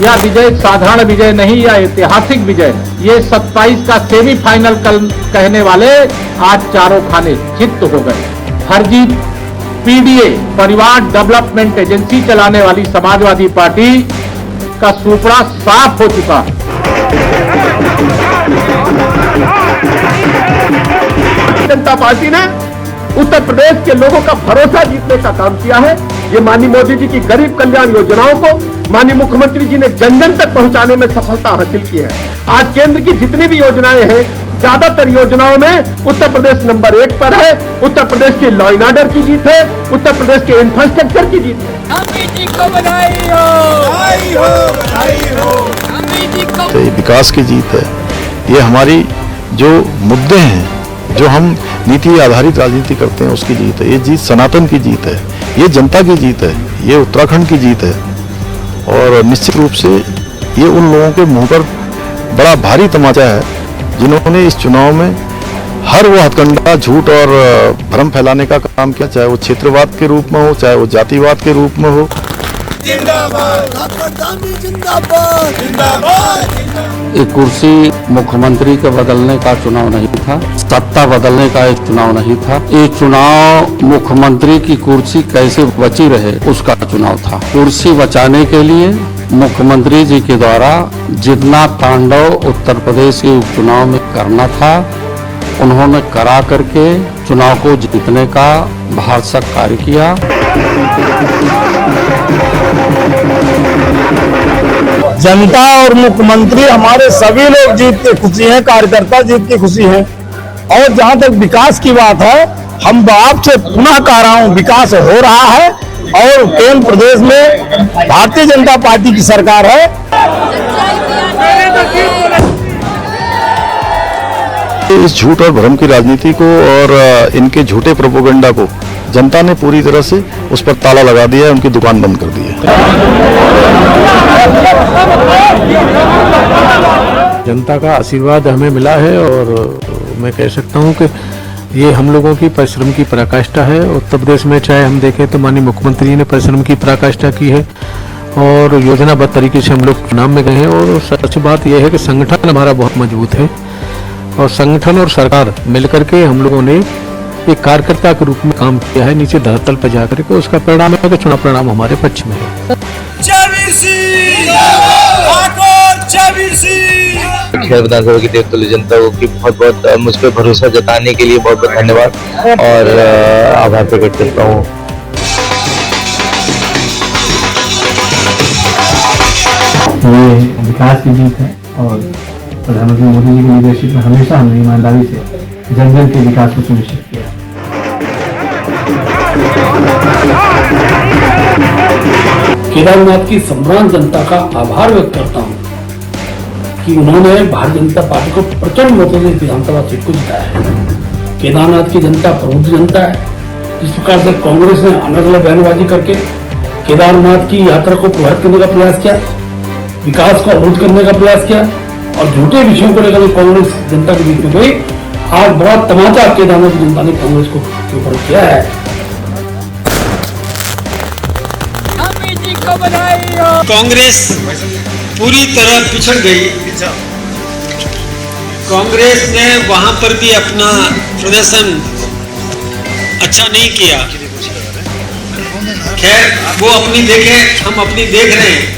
यह विजय साधारण विजय नहीं, यह ऐतिहासिक विजय। ये 27 का सेमीफाइनल कल कहने वाले आज चारों खाने चित्त हो गए। फर्जी पीडीए परिवार डेवलपमेंट एजेंसी चलाने वाली समाजवादी पार्टी का सूपड़ा साफ हो चुका है। जनता पार्टी ने उत्तर प्रदेश के लोगों का भरोसा जीतने का काम किया है। ये माननीय मोदी जी की गरीब कल्याण योजनाओं को माननीय मुख्यमंत्री जी ने जन जन तक पहुंचाने में सफलता हासिल की है। आज केंद्र की जितनी भी योजनाएं हैं, ज्यादातर योजनाओं में उत्तर प्रदेश नंबर 1 पर है। उत्तर प्रदेश की लॉ एंड ऑर्डर की जीत है, उत्तर प्रदेश के इंफ्रास्ट्रक्चर की जीत है। अमित जी को बधाई हो, बधाई हो। अमित जी को तो ये विकास की जीत है। ये हमारी जो मुद्दे हैं, जो हम नीति आधारित राजनीति करते हैं, उसकी जीत है। ये जीत सनातन की जीत है, ये जनता की जीत है, ये उत्तराखंड की जीत है। और निश्चित रूप से ये उन लोगों के मुंह पर बड़ा भारी तमाचा है जिन्होंने इस चुनाव में हर वो हथकंडा, झूठ और भ्रम फैलाने का काम किया, चाहे वो क्षेत्रवाद के रूप में हो, चाहे वो जातिवाद के रूप में हो। एक कुर्सी मुख्यमंत्री के बदलने का चुनाव नहीं था, सत्ता बदलने का एक चुनाव नहीं था। एक चुनाव मुख्यमंत्री की कुर्सी कैसे बची रहे उसका चुनाव था। कुर्सी बचाने के लिए मुख्यमंत्री जी के द्वारा जितना तांडव उत्तर प्रदेश के उपचुनाव में करना था, उन्होंने करा करके चुनाव को जीतने का भरसक कार्य किया। जनता और मुख्यमंत्री हमारे सभी लोग जीत के खुशी हैं, कार्यकर्ता जीत की खुशी हैं। और जहां तक विकास की बात है, हम आपसे पुनः कह रहा हूं, विकास हो रहा है और केंद्र प्रदेश में भारतीय जनता पार्टी की सरकार है। इस झूठ और भ्रम की राजनीति को और इनके झूठे प्रोपेगेंडा को जनता ने पूरी तरह से उस पर ताला लगा दिया है, उनकी दुकान बंद कर दी है। जनता का आशीर्वाद हमें मिला है और मैं कह सकता हूं कि ये हम लोगों की परिश्रम की पराकाष्ठा है। उत्तर प्रदेश में चाहे हम देखें तो माननीय मुख्यमंत्री ने परिश्रम की पराकाष्ठा की है और योजनाबद्ध तरीके से हम लोग चुनाव में गए हैं। और सच बात यह है कि संगठन हमारा बहुत मजबूत है और संगठन और सरकार मिलकर के हम लोगों ने एक कार्यकर्ता के रूप में काम किया है, नीचे धरातल पर जाकर के। उसका परिणाम है कि चुनाव परिणाम हमारे पक्ष में है। खैर विधानसभा की देवतुल्य जनता को की बहुत बहुत मुझ पर भरोसा जताने के लिए बहुत बहुत धन्यवाद और आभार प्रकट करता हूँ। ये विकास की जीत है और प्रधानमंत्री मोदी जी की लीडरशिप में हमेशा हमने ईमानदारी से जन जन के विकास को सुनिश्चित किया। केदारनाथ की सम्रांत जनता का आभार व्यक्त करता हूं कि उन्होंने भारतीय जनता पार्टी को प्रचंड मतों से विधानसभा सीट को जिताया है। केदारनाथ की जनता प्रबुद्ध जनता है। जिस प्रकार से कांग्रेस ने अलग अलग बयानबाजी करके केदारनाथ की यात्रा को प्रभावित करने का प्रयास किया, विकास को अवरुद्ध करने का प्रयास किया और झूठे विषयों को लेकर कांग्रेस जनता के बीच में गई, आज बड़ा तमाचा केदारनाथ की जनता ने कांग्रेस को ऊपर किया है। कांग्रेस पूरी तरह पिछड़ गई। कांग्रेस ने वहां पर भी अपना प्रदर्शन अच्छा नहीं किया। खैर वो अपनी देखे, हम अपनी देख रहे हैं।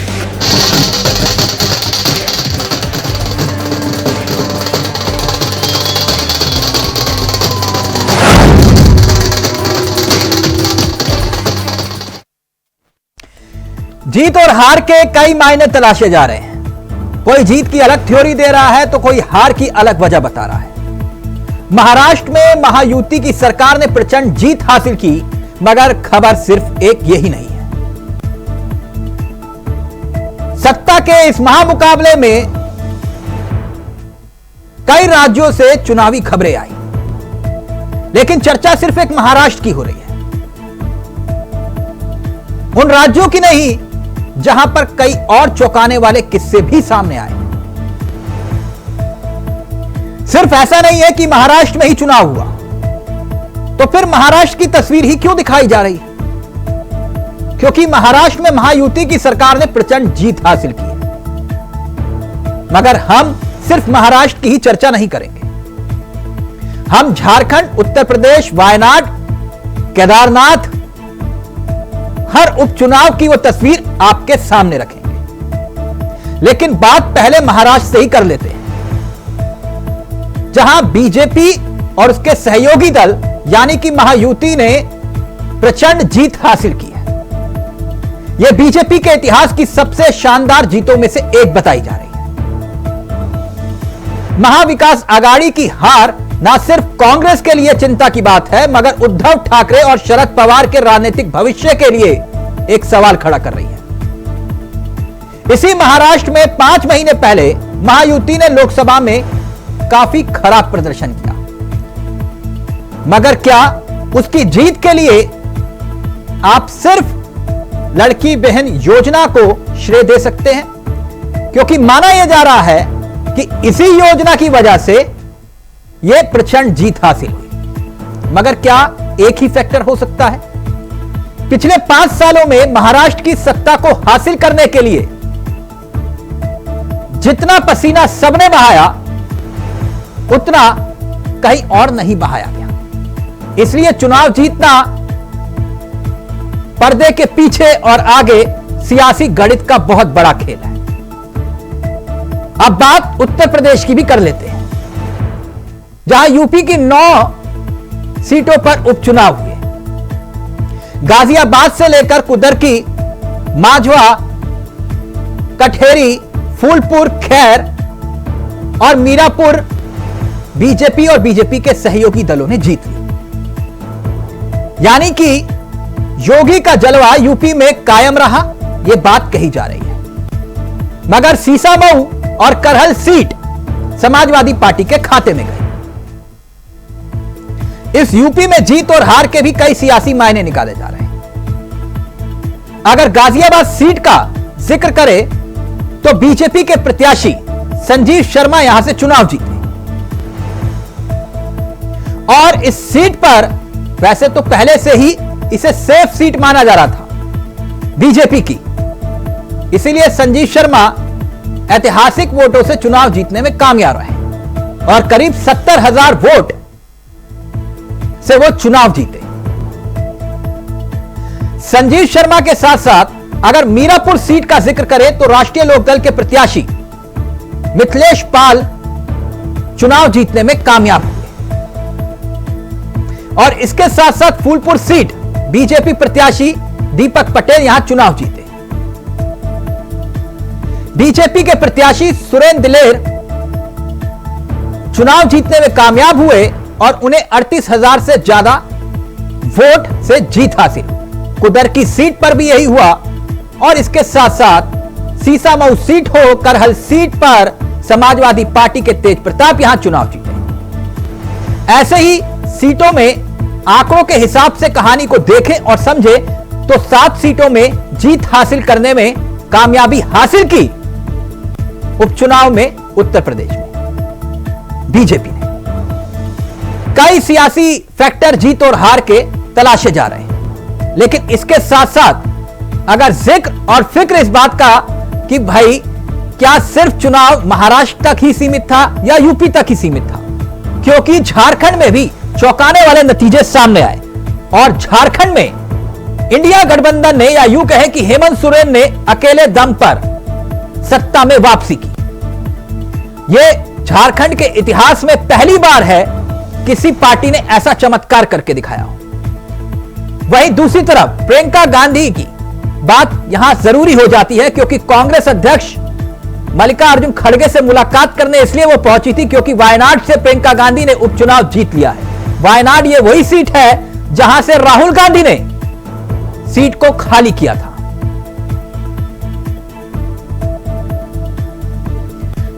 जीत और हार के कई मायने तलाशे जा रहे हैं। कोई जीत की अलग थ्योरी दे रहा है तो कोई हार की अलग वजह बता रहा है। महाराष्ट्र में महायुति की सरकार ने प्रचंड जीत हासिल की, मगर खबर सिर्फ एक यही नहीं है। सत्ता के इस महामुकाबले में कई राज्यों से चुनावी खबरें आई, लेकिन चर्चा सिर्फ एक महाराष्ट्र की हो रही है, उन राज्यों की नहीं जहां पर कई और चौंकाने वाले किस्से भी सामने आए। सिर्फ ऐसा नहीं है कि महाराष्ट्र में ही चुनाव हुआ, तो फिर महाराष्ट्र की तस्वीर ही क्यों दिखाई जा रही है? क्योंकि महाराष्ट्र में महायुति की सरकार ने प्रचंड जीत हासिल की है। मगर हम सिर्फ महाराष्ट्र की ही चर्चा नहीं करेंगे। हम झारखंड, उत्तर प्रदेश, वायनाड, केदारनाथ, हर उपचुनाव की वो तस्वीर आपके सामने रखेंगे। लेकिन बात पहले महाराष्ट्र से ही कर लेते हैं, जहां बीजेपी और उसके सहयोगी दल यानी कि महायुति ने प्रचंड जीत हासिल की है। यह बीजेपी के इतिहास की सबसे शानदार जीतों में से एक बताई जा रही है। महाविकास आघाड़ी की हार न सिर्फ कांग्रेस के लिए चिंता की बात है, मगर उद्धव ठाकरे और शरद पवार के राजनीतिक भविष्य के लिए एक सवाल खड़ा कर रही है। इसी महाराष्ट्र में 5 महीने पहले महायुति ने लोकसभा में काफी खराब प्रदर्शन किया, मगर क्या उसकी जीत के लिए आप सिर्फ लड़की बहन योजना को श्रेय दे सकते हैं? क्योंकि माना यह जा रहा है कि इसी योजना की वजह से यह प्रचंड जीत हासिल हुई। मगर क्या एक ही फैक्टर हो सकता है? पिछले 5 सालों में महाराष्ट्र की सत्ता को हासिल करने के लिए जितना पसीना सबने बहाया, उतना कहीं और नहीं बहाया गया। इसलिए चुनाव जीतना पर्दे के पीछे और आगे सियासी गणित का बहुत बड़ा खेल है। अब बात उत्तर प्रदेश की भी कर लेते हैं, जहां यूपी की 9 सीटों पर उपचुनाव हुए। गाजियाबाद से लेकर कुदरकी, माझवा, कठेरी, फूलपुर, खैर और मीरापुर बीजेपी और बीजेपी के सहयोगी दलों ने जीत ली। यानी कि योगी का जलवा यूपी में कायम रहा, यह बात कही जा रही है। मगर सीसामऊ और करहल सीट समाजवादी पार्टी के खाते में गई। इस यूपी में जीत और हार के भी कई सियासी मायने निकाले जा रहे हैं। अगर गाजियाबाद सीट का जिक्र करें तो बीजेपी के प्रत्याशी संजीव शर्मा यहां से चुनाव जीते और इस सीट पर वैसे तो पहले से ही इसे सेफ सीट माना जा रहा था बीजेपी की, इसीलिए संजीव शर्मा ऐतिहासिक वोटों से चुनाव जीतने में कामयाब रहे और करीब 70,000 वोट से वो चुनाव जीते। संजीव शर्मा के साथ साथ अगर मीरापुर सीट का जिक्र करें तो राष्ट्रीय लोकदल के प्रत्याशी मिथिलेश पाल चुनाव जीतने में कामयाब हुए और इसके साथ साथ फूलपुर सीट बीजेपी प्रत्याशी दीपक पटेल यहां चुनाव जीते। बीजेपी के प्रत्याशी सुरेंद्र दिलेर चुनाव जीतने में कामयाब हुए और उन्हें 38,000 से ज्यादा वोट से जीत हासिल। कुदर की सीट पर भी यही हुआ और इसके साथ साथ सीसामऊ सीट हो, करहल सीट पर समाजवादी पार्टी के तेज प्रताप यहां चुनाव जीते। ऐसे ही सीटों में आंकड़ों के हिसाब से कहानी को देखें और समझें तो 7 सीटों में जीत हासिल करने में कामयाबी हासिल की उपचुनाव में उत्तर प्रदेश में बीजेपी ने। कई सियासी फैक्टर जीत और हार के तलाशे जा रहे हैं, लेकिन इसके साथ साथ अगर जिक्र और फिक्र इस बात का कि भाई क्या सिर्फ चुनाव महाराष्ट्र तक ही सीमित था या यूपी तक ही सीमित था, क्योंकि झारखंड में भी चौंकाने वाले नतीजे सामने आए और झारखंड में इंडिया गठबंधन ने या यूं कहे कि हेमंत सोरेन ने अकेले दम पर सत्ता में वापसी की। यह झारखंड के इतिहास में पहली बार है किसी पार्टी ने ऐसा चमत्कार करके दिखाया हो। वहीं दूसरी तरफ प्रियंका गांधी की बात यहां जरूरी हो जाती है, क्योंकि कांग्रेस अध्यक्ष मल्लिकार्जुन खड़गे से मुलाकात करने इसलिए वो पहुंची थी क्योंकि वायनाड से प्रियंका गांधी ने उपचुनाव जीत लिया है। वायनाड ये वही सीट है जहां से राहुल गांधी ने सीट को खाली किया था।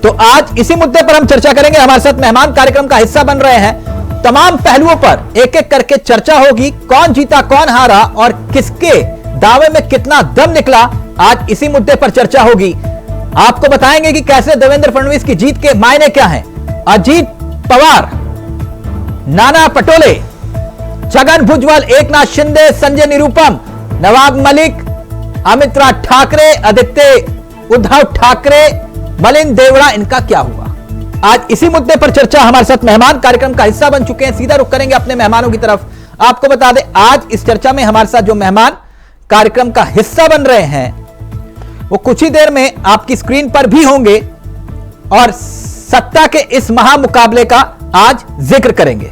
तो आज इसी मुद्दे पर हम चर्चा करेंगे। हमारे साथ मेहमान कार्यक्रम का हिस्सा बन रहे हैं। तमाम पहलुओं पर एक एक करके चर्चा होगी। कौन जीता, कौन हारा और किसके दावे में कितना दम निकला, आज इसी मुद्दे पर चर्चा होगी। आपको बताएंगे कि कैसे देवेंद्र फडणवीस की जीत के मायने क्या हैं। अजीत पवार, नाना पटोले, छगन भुजबल, एकनाथ शिंदे, संजय निरुपम, नवाब मलिक, अमित राज ठाकरे, आदित्य उद्धव ठाकरे, मलिन देवड़ा, इनका क्या हुआ? आज इसी मुद्दे पर चर्चा। हमारे साथ मेहमान कार्यक्रम का हिस्सा बन चुके हैं। सीधा रुख करेंगे अपने मेहमानों की तरफ। आपको बता दें, आज इस चर्चा में हमारे साथ जो मेहमान कार्यक्रम का हिस्सा बन रहे हैं वो कुछ ही देर में आपकी स्क्रीन पर भी होंगे और सत्ता के इस महामुकाबले का आज जिक्र करेंगे।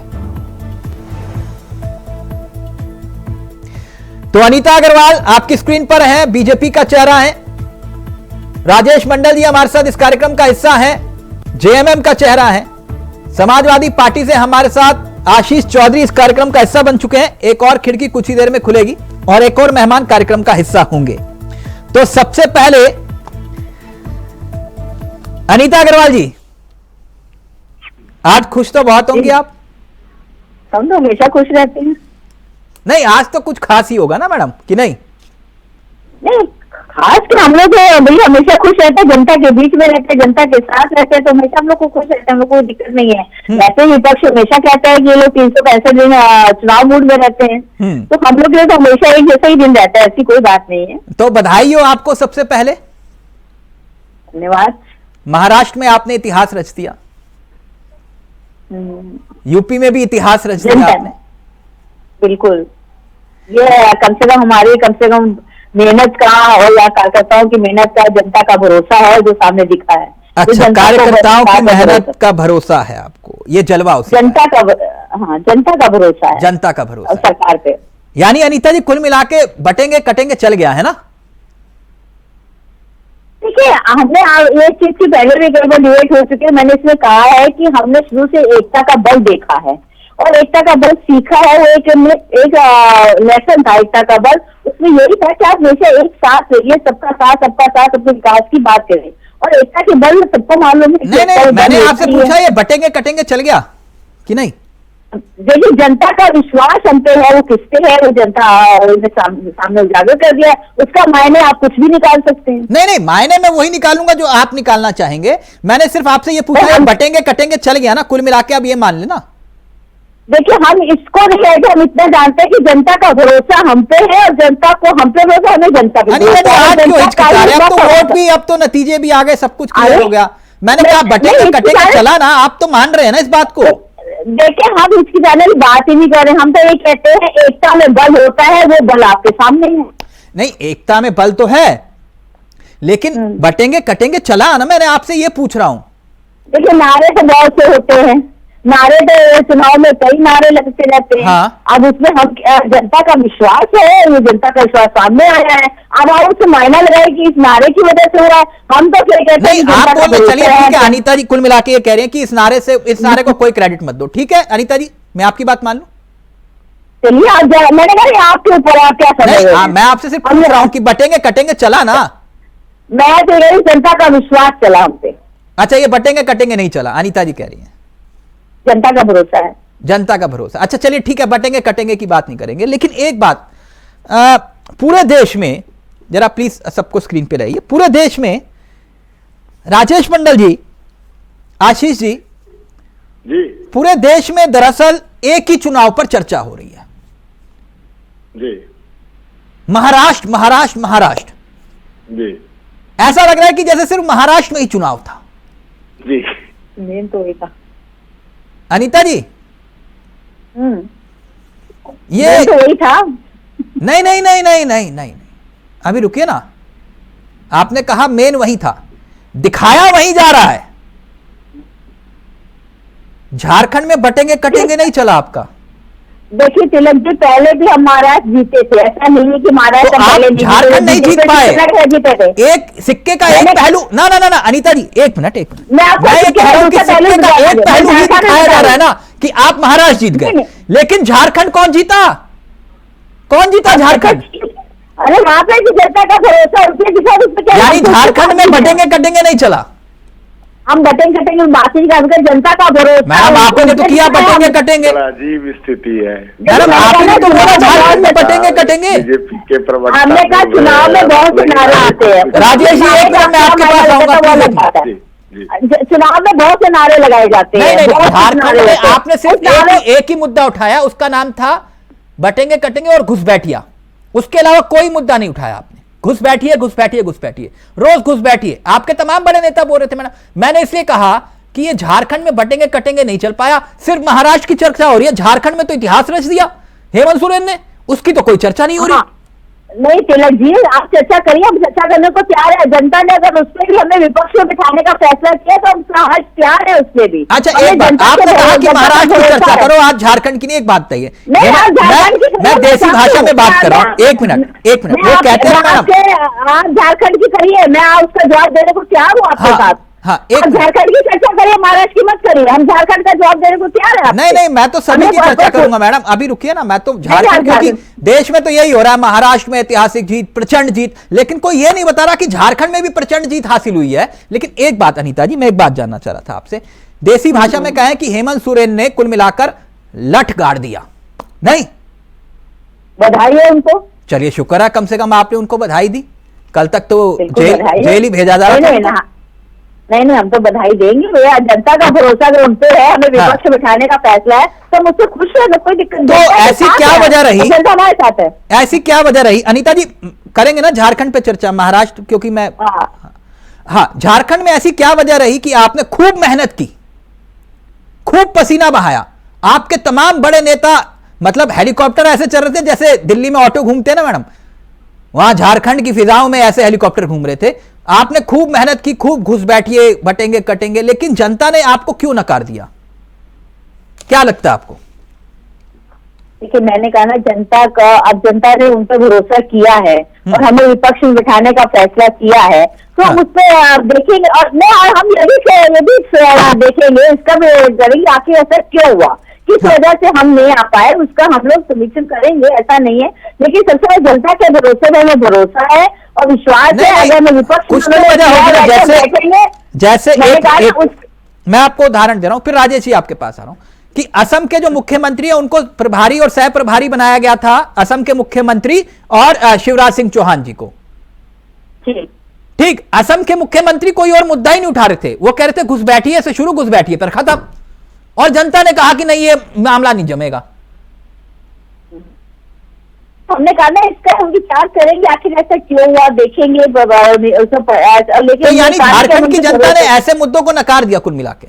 तो अनीता अग्रवाल आपकी स्क्रीन पर है, बीजेपी का चेहरा है। राजेश मंडल जी हमारे साथ इस कार्यक्रम का हिस्सा है, जेएमएम का चेहरा है। समाजवादी पार्टी से हमारे साथ आशीष चौधरी इस कार्यक्रम का हिस्सा बन चुके हैं। एक और खिड़की कुछ ही देर में खुलेगी और एक और मेहमान कार्यक्रम का हिस्सा होंगे। तो सबसे पहले अनीता अग्रवाल जी, आज खुश तो बहुत होंगे आप। हम तो हमेशा खुश रहते हैं। नहीं, आज तो कुछ खास ही होगा ना मैडम, कि नहीं? नहीं, खास के हम लोग भाई हमेशा खुश रहते हैं, जनता के बीच में रहते हैं, जनता के साथ रहते हैं, तो हमेशा हम लोग को खुश रहते हैं, हम लोग को दिक्कत नहीं है। वैसे विपक्ष हमेशा कहता है कि ये लोग 365 दिन चुनाव मूड में रहते हैं, तो हम लोग के लिए तो हमेशा एक जैसा ही दिन रहता है, ऐसी कोई बात नहीं है। तो बधाई हो आपको सबसे पहले। धन्यवाद। महाराष्ट्र में आपने इतिहास रच दिया, यूपी में भी इतिहास रच दिया आपने। बिल्कुल, ये कम से कम मेहनत का और या कार्यकर्ताओं की मेहनत का, जनता का भरोसा है जो सामने दिखा है। अच्छा, कार्यकर्ताओं की मेहनत का भरोसा है आपको, ये जलवा उसे जनता का, हाँ, जनता का भरोसा है, जनता का भरोसा सरकार पे। यानी अनीता जी कुल मिला के बटेंगे कटेंगे चल गया है ना? देखिए, हमने ये चीज की पहले भी कई बार डिबेट हो चुकी है। मैंने इसमें कहा है कि हमने शुरू से एकता का बल देखा है और एकता का बल सीखा है। वो एक लेसन था एकता का बल, उसमें यही था कि आप हमेशा एक साथ रहिए, सबका साथ, सबके विकास की बात करें। और एकता के बल सबको मालूम है। नहीं, मैंने आपसे पूछा ये बटेंगे कटेंगे चल गया कि नहीं? देखिए, जनता का विश्वास हम पे है, वो किस पे है, वो जनता ने सामने उजागर कर दिया। उसका मायने आप कुछ भी निकाल सकते हैं। नहीं, मायने मैं वही निकालूंगा जो आप निकालना चाहेंगे। मैंने सिर्फ आपसे ये पूछा, बटेंगे कटेंगे चल गया ना, कुल मिला के अब ये मान लेना। देखिए, हम इसको नहीं है कि हम इतना जानते हैं कि जनता का भरोसा हम पे है और जनता को हम पे भरोसा, हमें जनता पे अब तो वोट भी, अब तो नतीजे भी आ गए, सब कुछ क्लियर हो गया। मैंने कहा बटेंगे कटेंगे चला ना, आप तो मान रहे हैं ना इस बात को। देखिए, हम इसकी जाने की बात ही नहीं कर रहे, हम तो ये कहते हैं एकता में बल होता है, वो बल आपके सामने है। नहीं, एकता में बल तो है, लेकिन बटेंगे कटेंगे चला ना, मैंने आपसे ये पूछ रहा हूँ। देखिए, नारे तो बहुत से होते हैं, नारे तो चुनाव में कई नारे लगते रहते हैं। हाँ। अब उसमें हम जनता का विश्वास है, ये जनता का विश्वास सामने आया है। अब आप उससे मायना लगाए कि इस नारे की वजह से हो रहा है, हम तो क्या कहते हैं। आप बोल, चलिए ठीक है, अनीता जी कुल मिला के ये कह रहे हैं कि इस नारे को कोई क्रेडिट मत दो। ठीक है अनीता जी, मैं आपकी बात मान लूं? चलिए, आप मैंने कहा आपके ऊपर आप क्या समझ रहे हैं? मैं आपसे सिर्फ पूछ रहा हूँ कि बटेंगे कटेंगे चला ना। मैं तो यही, जनता का विश्वास चला हम पे। अच्छा, ये बटेंगे कटेंगे नहीं चला, अनीता जी कह रही है जनता का भरोसा है। जनता का भरोसा, अच्छा चलिए ठीक है, बटेंगे कटेंगे की बात नहीं करेंगे। लेकिन एक बात, पूरे देश में, जरा प्लीज सबको स्क्रीन पे लाइए, पूरे देश में राजेश मंडल जी, आशीष जी, पूरे देश में दरअसल एक ही चुनाव पर चर्चा हो रही है जी। महाराष्ट्र महाराष्ट्र महाराष्ट्र जी। ऐसा लग रहा है कि जैसे सिर्फ महाराष्ट्र में ही चुनाव था जी। मेन तो एक अनीता जी, ये तो वही था। नहीं नहीं नहीं नहीं नहीं नहीं, अभी रुकिए ना, आपने कहा मेन वही था, दिखाया वही जा रहा है। झारखंड में बटेंगे कटेंगे नहीं चला आपका। देखिए तिलक जी, पहले भी हम महाराष्ट्र जीते थे, ऐसा नहीं है कि महाराष्ट्र तो झारखंड नहीं जीत पाए। जीते थे। एक सिक्के का एक पहलू, ना ना ना ना अनीता जी, एक मिनट मैं ये कह रहा हूं कि सिक्के का एक पहलू ही दिखाया जा रहा है ना कि आप महाराष्ट्र जीत गए, लेकिन झारखंड कौन जीता? कौन जीता झारखंड? अरे वहां पे जनता का भरोसा, यानी झारखंड में बटेंगे कटेंगे नहीं चला। हम बटेंगे कटेंगे बात ही कर, जनता का भरोसा। मैडम आपने तो किया बटेंगे कटेंगे, अजीब स्थिति है मैडम आपने तो बोला झारखंड में बटेंगे कटेंगे। बीजेपी के प्रवक्ता हमने कहा चुनाव में बहुत से नारे आते हैं। राजेश जी, एक मिनट मैं आपके पास आऊंगा। चुनाव में बहुत से नारे लगाए जाते हैं। झारखंड में आपने सिर्फ एक ही मुद्दा उठाया, उसका नाम था बटेंगे कटेंगे और घुसपैठिया, उसके अलावा कोई मुद्दा नहीं उठाया आपने। घुसपैठिए घुसपैठिए घुसपैठिए, रोज घुसपैठिए। आपके तमाम बड़े नेता बोल रहे थे। मैंने इसलिए कहा कि ये झारखंड में बटेंगे कटेंगे नहीं चल पाया, सिर्फ महाराष्ट्र की चर्चा हो रही है। झारखंड में तो इतिहास रच दिया हेमंत सोरेन ने, उसकी तो कोई चर्चा नहीं हो रही। नहीं तिलक जी, आप चर्चा करिए, हम चर्चा करने को तैयार है। जनता ने अगर उसमें भी हमें विपक्ष में बिठाने का फैसला किया तो हम तैयार है उसमें भी। अच्छा एक बात, आपने कहा कि महाराष्ट्र की चर्चा करो, आज झारखंड की नहीं। एक बात बताइए, मैं देसी भाषा में बात कर रहा हूँ। एक मिनट वो कहते हैं आप झारखंड की करिए, मैं उसका जवाब देने को तैयार हूँ आपके साथ। हाँ, झारखंड की चर्चा करिए, महाराष्ट्र की मत करिए, हम झारखंड का जवाब देने को तैयार है। नहीं, मैं तो सभी की चर्चा करूंगा मैडम, अभी रुकिए ना। मैं तो झारखंड, क्योंकि देश में तो यही हो रहा है, महाराष्ट्र में ऐतिहासिक जीत, प्रचंड जीत, लेकिन कोई ये नहीं बता रहा कि झारखंड में भी प्रचंड जीत हासिल हुई है। लेकिन एक बात अनीता जी, मैं एक बात जानना चाह रहा था आपसे, देसी भाषा में कहें कि हेमंत सोरेन ने कुल मिलाकर लठ गाड़ दिया, नहीं? बधाई है उनको। चलिए शुक्र है, कम से कम आपने उनको बधाई दी। कल तक तो जेल ही भेजा जा रहा था। नहीं, हम तो बधाई देंगे भैया। जनता का भरोसा अगर उन पे है, हमें विपक्ष में बिठाने का फैसला है, तो मुझसे खुश है, कोई दिक्कत नहीं। तो ऐसी क्या वजह रही, जनता हमारे साथ है। ऐसी क्या वजह रही अनीता जी? करेंगे ना झारखंड पे चर्चा, महाराष्ट्र क्योंकि मैं हाँ, झारखंड में ऐसी क्या वजह रही कि आपने खूब मेहनत की, खूब पसीना बहाया? आपके तमाम बड़े नेता, मतलब हेलीकॉप्टर ऐसे चल रहे थे जैसे दिल्ली में ऑटो घूमते हैं ना मैडम, वहां झारखंड की फिजाओं में ऐसे हेलीकॉप्टर घूम रहे थे। आपने खूब मेहनत की, खूब घुस बैठिए बटेंगे कटेंगे, लेकिन जनता ने आपको क्यों नकार दिया? क्या लगता है आपको? देखिए, मैंने कहा ना, जनता का, अब जनता ने उन पर भरोसा किया है और हमें विपक्ष में बिठाने का फैसला किया है, तो हम उस पर देखेंगे। और हम ये भी देखेंगे, इसका भी करेंगे आखिर ऐसा क्यों हुआ, किस वजह से हम नहीं आ पाए, उसका हम लोग समीक्षण करेंगे, ऐसा नहीं है। लेकिन सबसे पहले जनता के भरोसे में हमें भरोसा है और विश्वास है। अगर मैं विपक्ष जैसे मैं आपको उदाहरण दे रहा हूं, फिर राजेश जी आपके पास आ रहा हूं कि असम के जो मुख्यमंत्री है उनको प्रभारी और सह प्रभारी बनाया गया था, असम के मुख्यमंत्री और शिवराज सिंह चौहान जी को। ठीक, असम के मुख्यमंत्री कोई और मुद्दा ही नहीं उठा रहे थे, वो कह रहे थे घुसपैठिए से शुरू, घुसपैठिए पर खत्म। और जनता ने कहा कि नहीं, ये मामला नहीं जमेगा। हमने कहा ना, इसका हम विचार करेंगे आखिर ऐसा क्यों हुआ, देखेंगे। लेकिन तो यानी झारखंड की जनता ने ऐसे मुद्दों को नकार दिया कुल मिला के।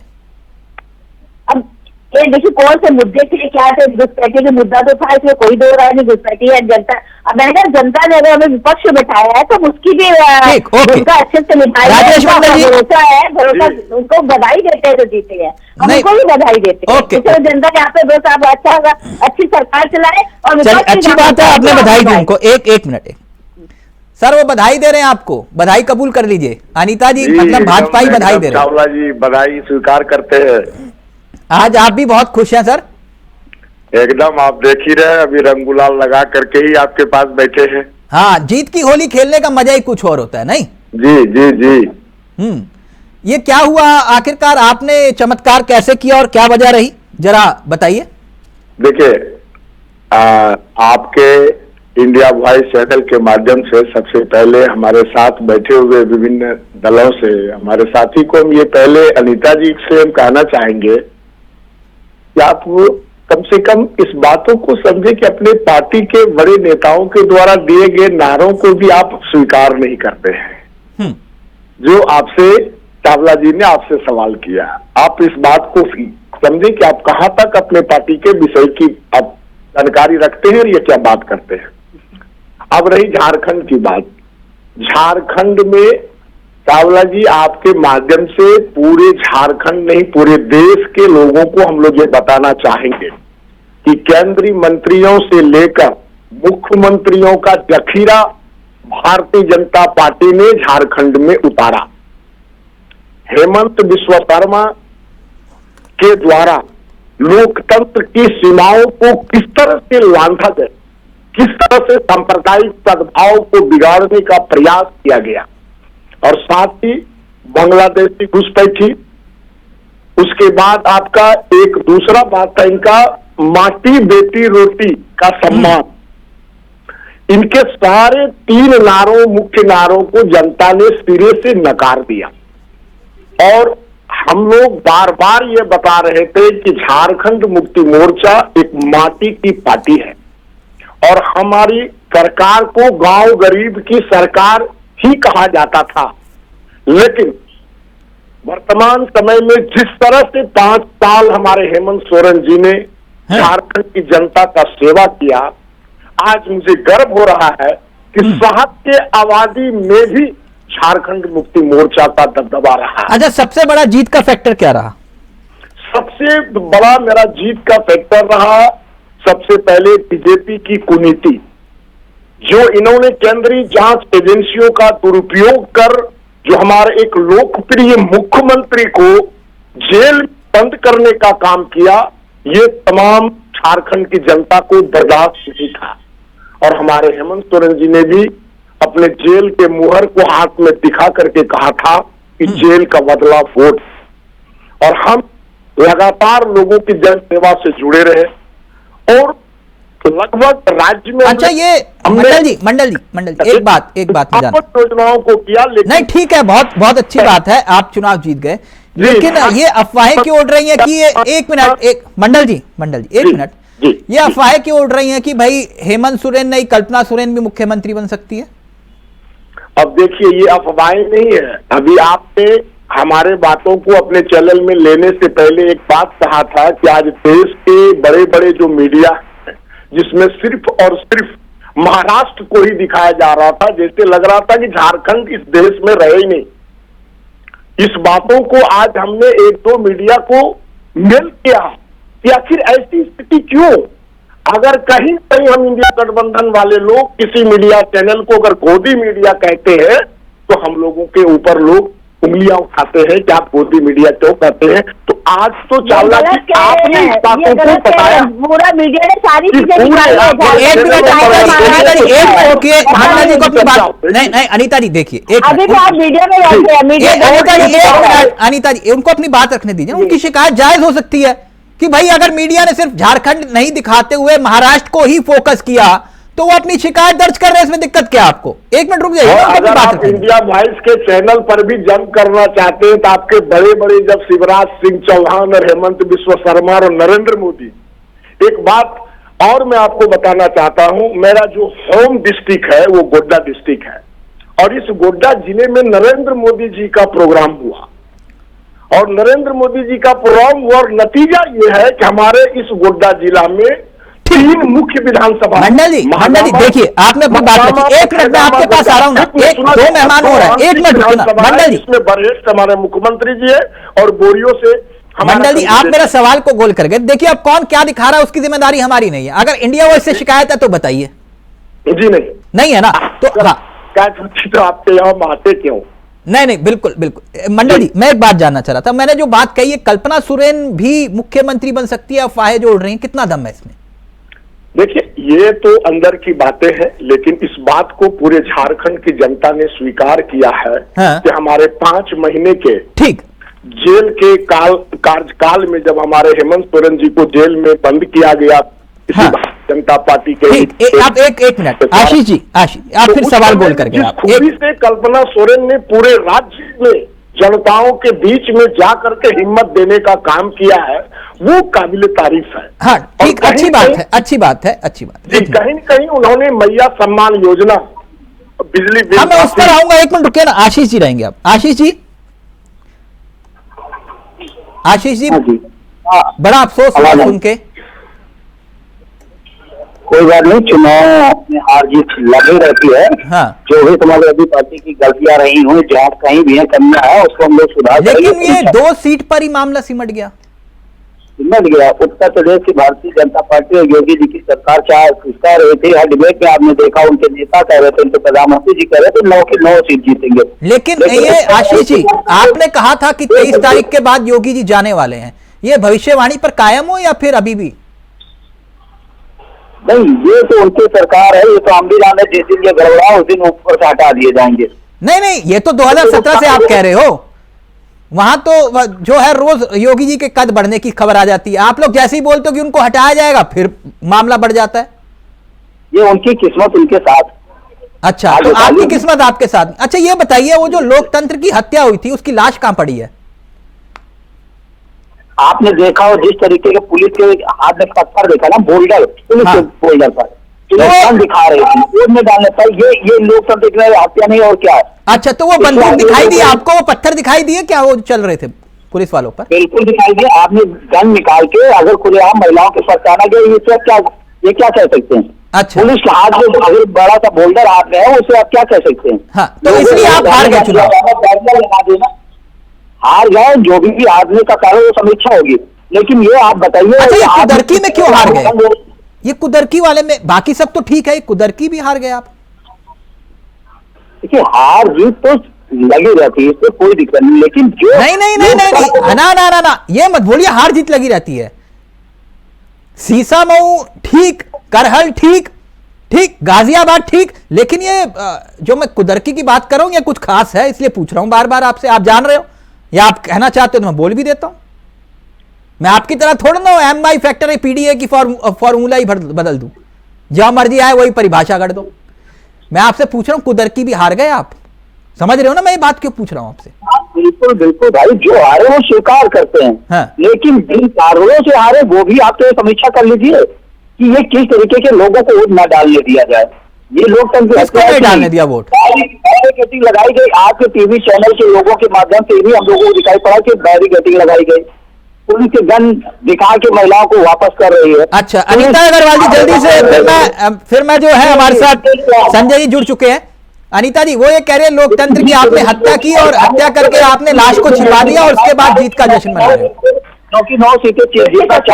अब ये देखिए, कौन से मुद्दे थे, क्या थे? घुसपैठी का मुद्दा तो था, इसमें कोई दो राय नहीं। घुसपैठी है जनता। अब मैंने कहा, जनता ने अगर हमें विपक्ष में बैठाया है तो उसकी भी उनका अच्छे से भरोसा है, भरोसा उनको बधाई देते हैं जो जीते हैं, हम उनको भी बधाई देते हैं। तो जनता के यहाँ पे भरोसा, अच्छा होगा, अच्छी सरकार चलाए। और अच्छी बात है, आपने बधाई दी उनको। एक मिनट सर, वो बधाई दे रहे हैं आपको, बधाई कबूल कर लीजिए। अनीता जी मतलब भाजपा ही बधाई दे रहे हैं। चावला जी बधाई स्वीकार करते हैं। आज आप भी बहुत खुश हैं सर? एकदम, आप देख ही रहे, अभी रंग गुलाल लगा करके ही आपके पास बैठे हैं। हाँ, जीत की होली खेलने का मजा ही कुछ और होता है, नहीं? जी। ये क्या हुआ आखिरकार, आपने चमत्कार कैसे किया और क्या वजह रही, जरा बताइए। देखिए, आपके इंडिया वॉइस चैनल के माध्यम से सबसे पहले हमारे साथ बैठे हुए विभिन्न दलों से हमारे साथी को हम ये पहले अनीता जी से हम कहना चाहेंगे कि आप कम से कम इस बातों को समझे कि अपने पार्टी के बड़े नेताओं के द्वारा दिए गए नारों को भी आप स्वीकार नहीं करते हैं। जो आपसे चावला जी ने आपसे सवाल किया, आप इस बात को समझे कि आप कहां तक अपने पार्टी के विषय की आप जानकारी रखते हैं और ये क्या बात करते हैं। अब रही झारखंड की बात, झारखंड में चावला जी आपके माध्यम से पूरे झारखंड नहीं पूरे देश के लोगों को हम लोग ये बताना चाहेंगे कि केंद्रीय मंत्रियों से लेकर मुख्यमंत्रियों का जखीरा भारतीय जनता पार्टी ने झारखंड में उतारा। हेमंत बिस्व शर्मा के द्वारा लोकतंत्र की सीमाओं को किस तरह से लांघा गया, किस तरह से सांप्रदायिक सद्भाव को बिगाड़ने का प्रयास किया गया, और साथ ही बांग्लादेशी घुसपैठी, उसके बाद आपका एक दूसरा बात था इनका माटी बेटी रोटी का सम्मान। इनके सारे 3 नारों, मुख्य नारों को जनता ने सिरे से नकार दिया। और हम लोग बार बार ये बता रहे थे कि झारखंड मुक्ति मोर्चा एक माटी की पार्टी है और हमारी सरकार को गांव गरीब की सरकार ही कहा जाता था, लेकिन वर्तमान समय में जिस तरह से 5 साल हमारे हेमंत सोरेन जी ने झारखंड की जनता का सेवा किया, आज मुझे गर्व हो रहा है कि साहब के आबादी में भी झारखंड मुक्ति मोर्चा का दबदबा रहा है। अच्छा, सबसे बड़ा जीत का फैक्टर क्या रहा? सबसे बड़ा मेरा जीत का फैक्टर रहा, सबसे पहले बीजेपी की कुनीति, जो इन्होंने केंद्रीय जांच एजेंसियों का दुरुपयोग कर जो हमारे एक लोकप्रिय मुख्यमंत्री को जेल बंद करने का काम किया, ये तमाम झारखंड की जनता को बर्दाश्त नहीं था। और हमारे हेमंत सोरेन जी ने भी अपने जेल के मुहर को हाथ में दिखा करके कहा था कि जेल का बदला वोट। और हम लगातार लोगों की जन सेवा से जुड़े रहे और लगभग राज्य में अच्छा, ये मंडल जी एक बात मैं जानता हूं। योजनाओं को किया, लेकिन नहीं, ठीक है, बहुत अच्छी बात है, आप चुनाव जीत गए, लेकिन ये अफवाहें क्यों उड़ रही हैं कि ये मंडल जी एक मिनट, ये अफवाहें क्यों उड़ रही हैं कि भाई हेमंत सोरेन नहीं कल्पना सोरेन भी मुख्यमंत्री बन सकती है? अब देखिए, ये अफवाहें नहीं है। अभी आपने हमारे बातों को अपने चैनल में लेने से पहले एक बात कहा था कि आज देश के बड़े बड़े जो मीडिया है, जिसमें सिर्फ और सिर्फ महाराष्ट्र को ही दिखाया जा रहा था, जैसे लग रहा था कि झारखंड इस देश में रहे ही नहीं। इस बातों को आज हमने 1-2 मीडिया को मेल किया कि आखिर ऐसी स्थिति क्यों। अगर कहीं कहीं हम इंडिया गठबंधन वाले लोग किसी मीडिया चैनल को अगर गोदी मीडिया कहते हैं, तो हम लोगों के ऊपर लोग उंगलियां उठाते हैं कि आप गोदी मीडिया क्यों कहते हैं। तो आज तो चावला जी आपने इस बातों को बताया, पूरा मीडिया ने सारी चीजें नहीं अनीता जी देखिए, अभी तो आप मीडिया में रहते हैं, अनीता जी उनको अपनी बात रखने दीजिए। उनकी शिकायत जायज हो सकती है कि भाई अगर मीडिया ने सिर्फ झारखंड नहीं दिखाते हुए महाराष्ट्र को ही फोकस किया तो वो अपनी शिकायत दर्ज कर रहे हैं, इसमें दिक्कत क्या आपको? 1 मिनट रुक जाइए। अगर आप इंडिया वॉइस के चैनल पर भी जंग करना चाहते हैं तो आपके बड़े बड़े जब शिवराज सिंह चौहान और हेमंत बिश्व शर्मा और नरेंद्र मोदी, एक बात और मैं आपको बताना चाहता हूं, मेरा जो होम डिस्ट्रिक्ट है वो गोड्डा डिस्ट्रिक्ट है, और इस गोड्डा जिले में नरेंद्र मोदी जी का प्रोग्राम हुआ, और नरेंद्र मोदी जी का प्रोग्राम हुआ और नतीजा ये है कि हमारे इस गोड्डा जिला में 3 मुख्य विधानसभा। मंडल जी देखिए, आपने अपनी बात रखी, 1 मिनट में आपके पास आ रहा हूं ना, 2 मेहमान हो रहा है, 1 मिनट मंडल जी। इसमें बरहेट हमारे मुख्यमंत्री जी है और बोरियो से मंडल जी आप मेरा सवाल को गोल कर गए। देखिए, अब कौन क्या दिखा रहा है उसकी जिम्मेदारी हमारी नहीं है। अगर इंडिया वॉइस से शिकायत है तो बताइए। जी नहीं है ना, तो तो आपके यहाँ मारते क्यों? नहीं बिल्कुल मंडल जी, मैं एक बात जानना चाह रहा था। मैंने जो बात कही है, कल्पना सोरेन भी मुख्यमंत्री बन सकती है, अफवाहें जो उड़ रही हैं, कितना दम है इसमें? देखिए, ये तो अंदर की बातें हैं, लेकिन इस बात को पूरे झारखंड की जनता ने स्वीकार किया है कि हमारे 5 महीने के ठीक जेल के कार्यकाल में जब हमारे हेमंत सोरेन जी को जेल में बंद किया गया, जनता पार्टी के आप एक मिनट आशीष जी, आप फिर सवाल बोल करके आप से कल्पना सोरेन ने पूरे राज्य में जनताओं के बीच में जा करके हिम्मत देने का काम किया है, वो काबिल तारीफ है। हाँ ठीक, अच्छी बात है। जी, कहीं न कहीं उन्होंने मैया सम्मान योजना, बिजली बिल, मैं उस पर आऊंगा, 1 मिनट रुकिए ना। आशीष जी रहेंगे आप। आशीष जी बड़ा अफसोस हुआ सुन के। कोई बात नहीं, चुनाव में हार जीत लगी रहती है। हाँ। जो भी समाजवादी पार्टी की गलतियां रही हुई, जहाँ कहीं भी करना है उसको हम लोग सुधार। लेकिन ये 2 सीट पर ही मामला सिमट गया। उत्तर प्रदेश की भारतीय जनता पार्टी और योगी जी की सरकार चाहे कह रही थी, हर डिबेट में आपने देखा उनके नेता कह रहे थे, उनके प्रधानमंत्री जी कह रहे थे 9 की 9 सीट जीतेंगे। लेकिन ये आशीष जी, आपने कहा था कि 23 तारीख के बाद योगी जी जाने वाले हैं, ये भविष्यवाणी पर कायम हो या फिर अभी भी? नहीं, ये तो उनकी सरकार है, ये तो हम भी जाने, जिस दिन ये गड़बड़ा उस दिन ऊपर से हटा दिए जाएंगे। नहीं, ये तो 2017 से आप कह रहे हो। वहां तो जो है रोज योगी जी के कद बढ़ने की खबर आ जाती है, आप लोग जैसे ही बोलते हो कि उनको हटाया जाएगा फिर मामला बढ़ जाता है। ये उनकी किस्मत उनके साथ। अच्छा, तो आपकी किस्मत आपके साथ। अच्छा, ये बताइए, वो जो लोकतंत्र की हत्या हुई थी उसकी लाश कहां पड़ी है? आपने देखा हो जिस तरीके के पुलिस के हाथ में पत्थर देखा ना, बोल्डर, पुलिस के बोल्डर पर, गन दिखा रही थी, वोट में डालने पर ये लोकतंत्र की हत्या नहीं और क्या है। अच्छा, तो वो बंदूक दिखाई दी आपको, वो पत्थर दिखाई दिए क्या वो चल रहे थे पुलिस वालों पर? बिल्कुल दिखाई दिया। आपने गन निकाल के अगर खुलेआम महिलाओं के साथ जाना गया, ये क्या कह सकते हैं? अच्छा, पुलिस के हाथ में अगर बड़ा सा बोल्डर हाथ में है, उसे आप क्या कह सकते हैं? हाँ, तो इसलिए आप हार गए चुनाव। हार गए, जो भी हारने का कारण वो समीक्षा होगी, लेकिन ये आप बताइए। अच्छा, ये कुदरकी में क्यों हार गए? ये कुदरकी वाले में बाकी सब तो ठीक है, कुदरकी भी हार गए आप? देखिए, हार जीत तो लगी रहती है, इसमें कोई दिक्कत नहीं, लेकिन जो नहीं, ना, ये मत बोलिए हार जीत लगी रहती है। सीसामऊ ठीक, करहल ठीक, गाजियाबाद ठीक, लेकिन ये जो मैं कुदरकी की बात कर रहा हूं, ये कुछ खास है, इसलिए पूछ रहा हूं बार बार आपसे। आप जान रहे हो या आप कहना चाहते हो तो मैं बोल भी देता हूं। मैं आपकी तरह थोड़ा ना MI फैक्टर पीडीए की फॉर्मूला ही बदल दूं, जहां मर्जी आए वही परिभाषा कर दो। मैं आपसे पूछ रहा हूं, कुदरकी भी हार गए आप, समझ रहे हो ना मैं ये बात क्यों पूछ रहा हूं आपसे? बिल्कुल बिल्कुल भाई, जो हारे वो स्वीकार करते हैं। हाँ। लेकिन जिन कारणों से हारे वो भी आप तो समीक्षा कर लीजिए कि ये किस तरीके के लोगों को वोट न डालने दिया जाए। ये लोकतंत्र किसको नहीं डालने दिया वोट? बैरिकेडिंग लगाई गई, आपके टीवी चैनल के लोगों के माध्यम से भी हम लोगों को दिखाई पड़ा कि बैरिकेडिंग लगाई गई, पुलिस के गन दिखा के महिलाओं को वापस कर रही है। अच्छा, अनीता अग्रवाल जी जल्दी से, फिर मैं जो है हमारे साथ संजय जी जुड़ चुके हैं। अनीता जी, वो ये कह रहे हैं लोकतंत्र की आपने हत्या की और हत्या करके आपने लाश को छिपा दिया और उसके बाद जीत का जश्न मना रहे हो। क्योंकि 9 सीटें बात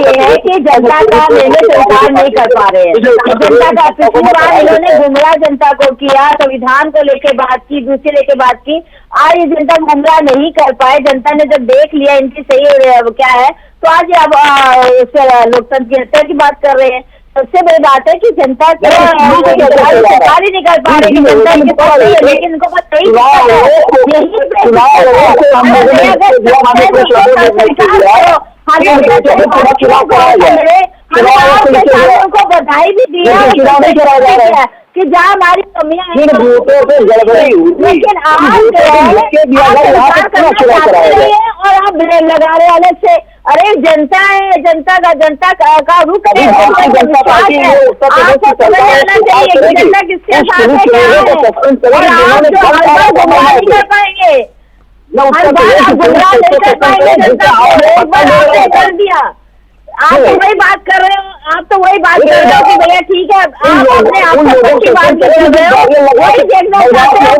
ये है कि जनता का निर्णय स्वीकार नहीं कर पा रहे हैं। जनता का पिछली बार इन्होंने गुमराह जनता को किया, संविधान को लेके बात की, दूसरे लेके बात की। आज ये जनता गुमराह नहीं कर पाए। जनता ने जब देख लिया इनकी सही क्या है, तो आज अब लोकतंत्र की हत्या की बात कर रहे हैं। सबसे बड़ी बात है कि जनता सरकार ही नहीं कर पा रही, जनता इनके पास नहीं है, लेकिन इनको पता नहीं को बधाई भी दी है कि जहाँ हमारी कमियां हैं, लेकिन और आप ब्लेम लगा रहे अलग से। अरे जनता है, जनता का रुख है, आपको समझ आना चाहिए कि जनता किसके साथ है, क्या है। और आप जो हर बार गुमराह नहीं कर पाएंगे, हर बार आप गुमराह नहीं कर पाएंगे जनता को। एक बार आपने कर दिया, आप तो वही बात कर रहे हो, कि भैया ठीक है, आप अपने आप की बात कर रहे हो, वही देखना चाहते हैं।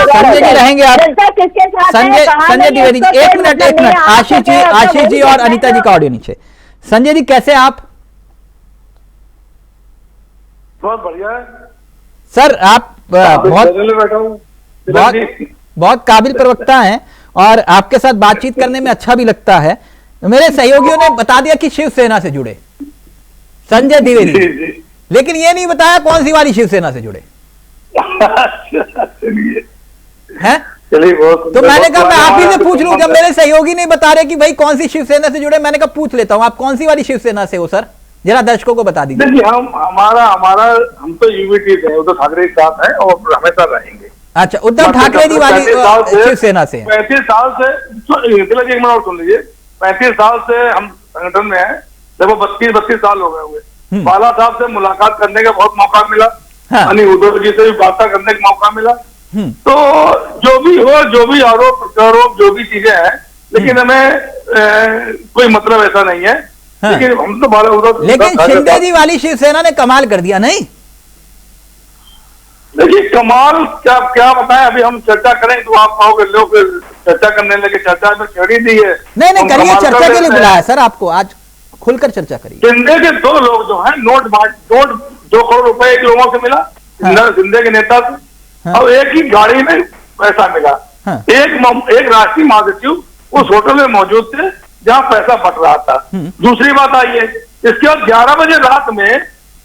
संजय जी रहेंगे आप, जनता किसके साथ है, संजय द्विवेदी जी, एक मिनट, आशीष जी और अनीता जी का ऑडियो नीचे। संजय जी कैसे आप? बहुत बढ़िया है सर, आप बहुत काबिल प्रवक्ता हैं और आपके साथ बातचीत करने में अच्छा भी लगता है। मेरे सहयोगियों ने बता दिया कि शिवसेना से जुड़े संजय द्विवेदी, लेकिन ये नहीं बताया कौन सी वाली शिवसेना से जुड़े हैं। तो मैंने कहा मैं आप ही से पूछ लूं, जब मेरे सहयोगी नहीं बता रहे कि भाई कौन सी शिवसेना से जुड़े, मैंने कहा पूछ लेता हूं आप कौन सी वाली शिवसेना से हो सर, जरा दर्शकों को बता दीजिए। हम तो यूवीटी थे, उद्धव ठाकरे के साथ हैं और हमेशा रहेंगे। अच्छा, उद्धव ठाकरे जी वाली शिवसेना से 35 साल से, एक मिनट और सुन लीजिए, 35 साल से हम संगठन में हैं, देखो 32 साल हो गए हुए। बाला साहब से मुलाकात करने का बहुत मौका मिला, उद्धव जी से भी बात करने का मौका मिला। तो जो भी हो, जो भी आरोप प्रत्यारोप जो भी चीजें हैं, लेकिन हमें कोई मतलब ऐसा नहीं है। लेकिन हम तो लेकिन शिंदे जी वाली शिवसेना ने कमाल कर दिया नहीं? देखिए कमाल क्या बताएं, अभी हम चर्चा करें तो आप कहोगे लोग चर्चा करने लगे, चर्चा में छेड़ी दी है। नहीं करिए, चर्चा के लिए बुलाया सर आपको, आज खुलकर चर्चा करिए। शिंदे के 2 लोग जो हैं, नोट 2 करोड़ रुपए एक लोगों से मिला, शिंदे के नेता से, और एक ही गाड़ी में पैसा मिला। एक राष्ट्रीय महासचिव उस होटल में मौजूद थे जहां पैसा बट रहा था। दूसरी बात आई है, इसके बाद 11 बजे रात में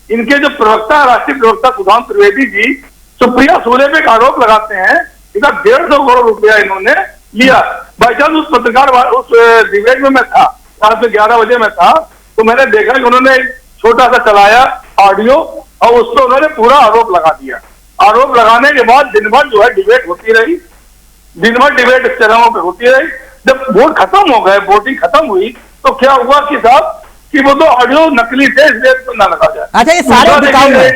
इनके जो प्रवक्ता, राष्ट्रीय प्रवक्ता सुधांशु त्रिवेदी जी सुप्रिया सूले पे आरोप लगाते हैं इधर 150 करोड़ रुपया इन्होंने लिया। बाई चांस उस पत्रकार उस डिबेट में मैं था, रात में 11 बजे में था, तो मैंने देखा कि उन्होंने छोटा सा चलाया ऑडियो और उस पर उन्होंने पूरा आरोप लगा दिया। आरोप लगाने के बाद दिन भर जो है डिबेट होती रही, दिन भर डिबेट इस चैनलों पे होती रही। जब वोट खत्म हो गए, वोटिंग खत्म हुई, तो क्या हुआ कि साहब कि वो तो ऑडियो नकली थे, इसलिए तो ना लगा जाए। अच्छा, ये सारे बिकाऊ हैं?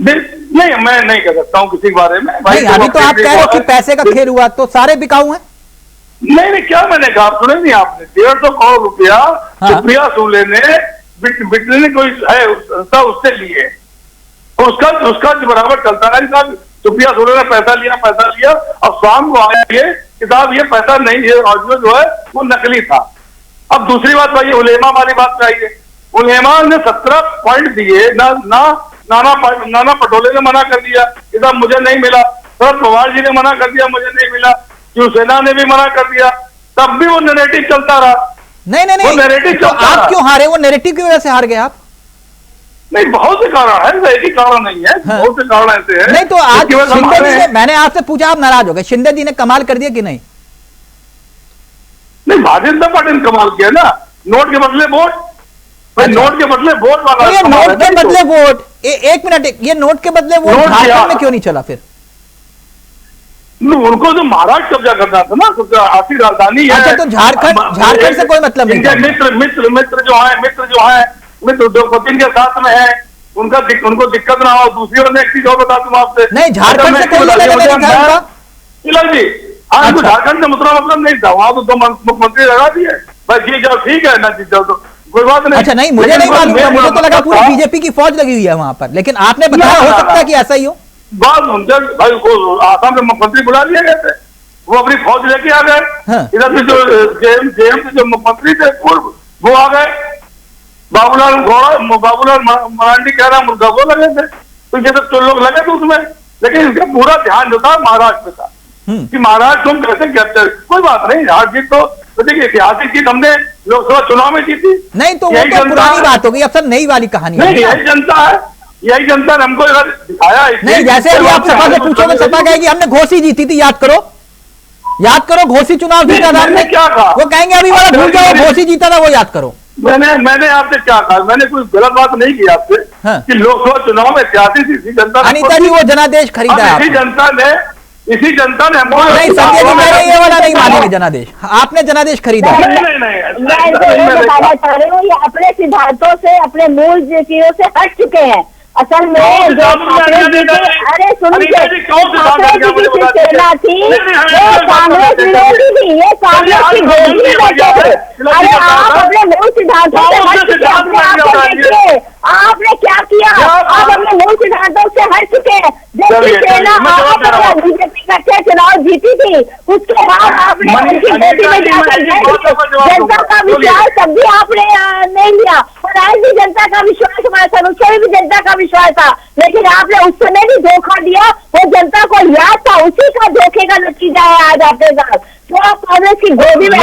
नहीं, मैं नहीं कह सकता हूँ किसी के बारे में। नहीं, अभी तो आप कह रहे हो कि पैसे का खेल हुआ, तो सारे बिकाऊ हैं? नहीं, क्या मैंने कहा, सुने नहीं आपने? 150 करोड़ रुपया सुप्रिया सुले ने बिटले ने कोई है संस्था उससे लिए, उसका बराबर चलता रहा साहब। सुप्रिया सुले ने पैसा लिया और शाम को आया ये किताब, ये पैसा नहीं, ये ऑडियो जो है वो नकली था। अब दूसरी बात भाई उलेमा वाली बात पे आइए। उलेमा ने 17 पॉइंट दिए, नाना पटोले ने मना कर दिया, किताब मुझे नहीं मिला। शरद पवार जी ने मना कर दिया, मुझे नहीं मिला। शिवसेना ने भी मना कर दिया, तब भी वो नैरेटिव चलता रहा। नहीं, वो नैरेटिव तो आप क्यों हारे? वो नैरेटिव की वजह से हार गए आप? नहीं, बहुत से कारण है, एक ही कारण नहीं है। हाँ। बहुत से कारण ऐसे हैं। नहीं तो आज शिंदे जी ने, मैंने आपसे पूछा, आप नाराज हो गए। शिंदे जी ने कमाल कर दिया कि नहीं? नहीं, भारतीय जनता पार्टी ने कमाल किया ना, नोट के बदले वोट। नोट के बदले वोट वाला, तो ये नोट के बदले वोट, एक मिनट, ये नोट के बदले वोट झारखंड में क्यों नहीं चला फिर? उनको तो महाराष्ट्र कब्जा करना था ना, तो आर्थिक राजधानी है। अच्छा, तो झारखंड से कोई मतलब नहीं? मित्र द्रौपदी के साथ में है, उनको दिक्कत ना हो। दूसरी ओर एक चीज और बता दूं आपसे, नहीं, झारखंड से कोई तिलक जी, आज तो झारखंड से मतलब नहीं था, वहां तो 2 मुख्यमंत्री लगा दिए, बस जीत जाओ ठीक है, ना जीत जाओ तो कोई बात नहीं। अच्छा, नहीं, मुझे नहीं मालूम, मुझे तो लगा पूरी बीजेपी की फौज लगी हुई है वहां पर, लेकिन आपने बताया, हो सकता है कि ऐसा ही हो। बात उनसे भाई को आसाम के मुख्यमंत्री बुला लिए गए थे, वो अपनी फौज लेके आ गए। इधर से जो जेएम के जो मुख्यमंत्री थे पूर्व, वो आ गए। बाबूलाल मरांडी कह रहा मुर्गा वो लगे थे, तो ये तो लोग लगे थे उसमें, लेकिन इनका पूरा ध्यान जो था महाराष्ट्र का, कि महाराष्ट्र तुम कैसे कैप्चर। कोई बात नहीं, हार जीत तो देखिए ऐतिहासिक जीत हमने लोकसभा चुनाव में जीती। नहीं तो वो तो पुरानी बात हो गई, अब सर नई वाली कहानी है। यही जनता है, यही जनता ने हमको दिखाया। नहीं, जैसे अभी आप सपा से पूछोगे, सपा कहेगी हमने घोसी जीती थी, याद करो घोसी चुनाव जीता था हमने। क्या कहा? वो कहेंगे अभी वाला भूल जाओ, घोसी जीता था, वो याद करो। मैंने आपसे क्या कहा? मैंने कोई गलत बात नहीं की आपसे। कि लोकसभा चुनाव में ऐतिहासिक जनता, अनिता जी वो जनादेश खरीदा इसी जनता ने हमको। नहीं संजय जी, मैंने ये वाला नहीं मानेंगे जनादेश, आपने जनादेश खरीदा। नहीं, अपने सिद्धांतों से, अपने मूल चीजों से हट चुके हैं। असल में जो अरे सुनिए, सेना थी वो कांग्रेस विरोधी थी, ये कांग्रेस की घोषणी बैठे। अरे आप अपने मूल सिद्धांतों से हट चुके, अपने आप को देखिए आपने क्या किया। आप अपने मूल सिद्धांतों से हट चुके हैं। जबकि सेना बीजेपी का चुनाव जीती थी, उसके बाद आपने उनकी बेटी में जाकर जनता का विश्वास तब भी आपने नहीं लिया, और आज भी जनता का विश्वास हमारे साथ, उससे भी जनता का विश्वास था, लेकिन आपने उस समय भी धोखा दिया। वो जनता को याद था, उसी का धोखे का नतीजा है आज आपके साथ। तो आप कांग्रेस की गोदी में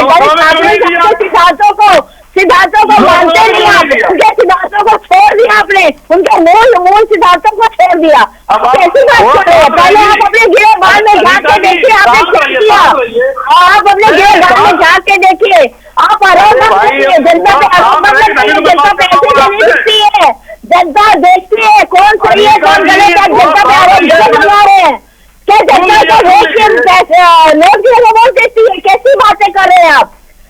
सिद्धांतों को मानते नहीं, आप उनके सिद्धांतों को छोड़ दिया आपने, उनके मूल सिद्धांतों को छोड़ दिया। कैसी बात कर रहे हैं? पहले आप अपने गिरफ्तार में जाके देखिए आपने क्या किया। आप अपने गिरफ्तार में जाके देखिए, आप आरोप मत करिए, जनता पे आरोप मत करिए। जनता पे ऐसे नहीं दिखती है, जनता देखती है कौन सही है कौन गलत है। जनता पे आरोप लगा रहे हैं, क्या जनता को नोट की वोट देती है? कैसी बातें कर रहे हैं आप?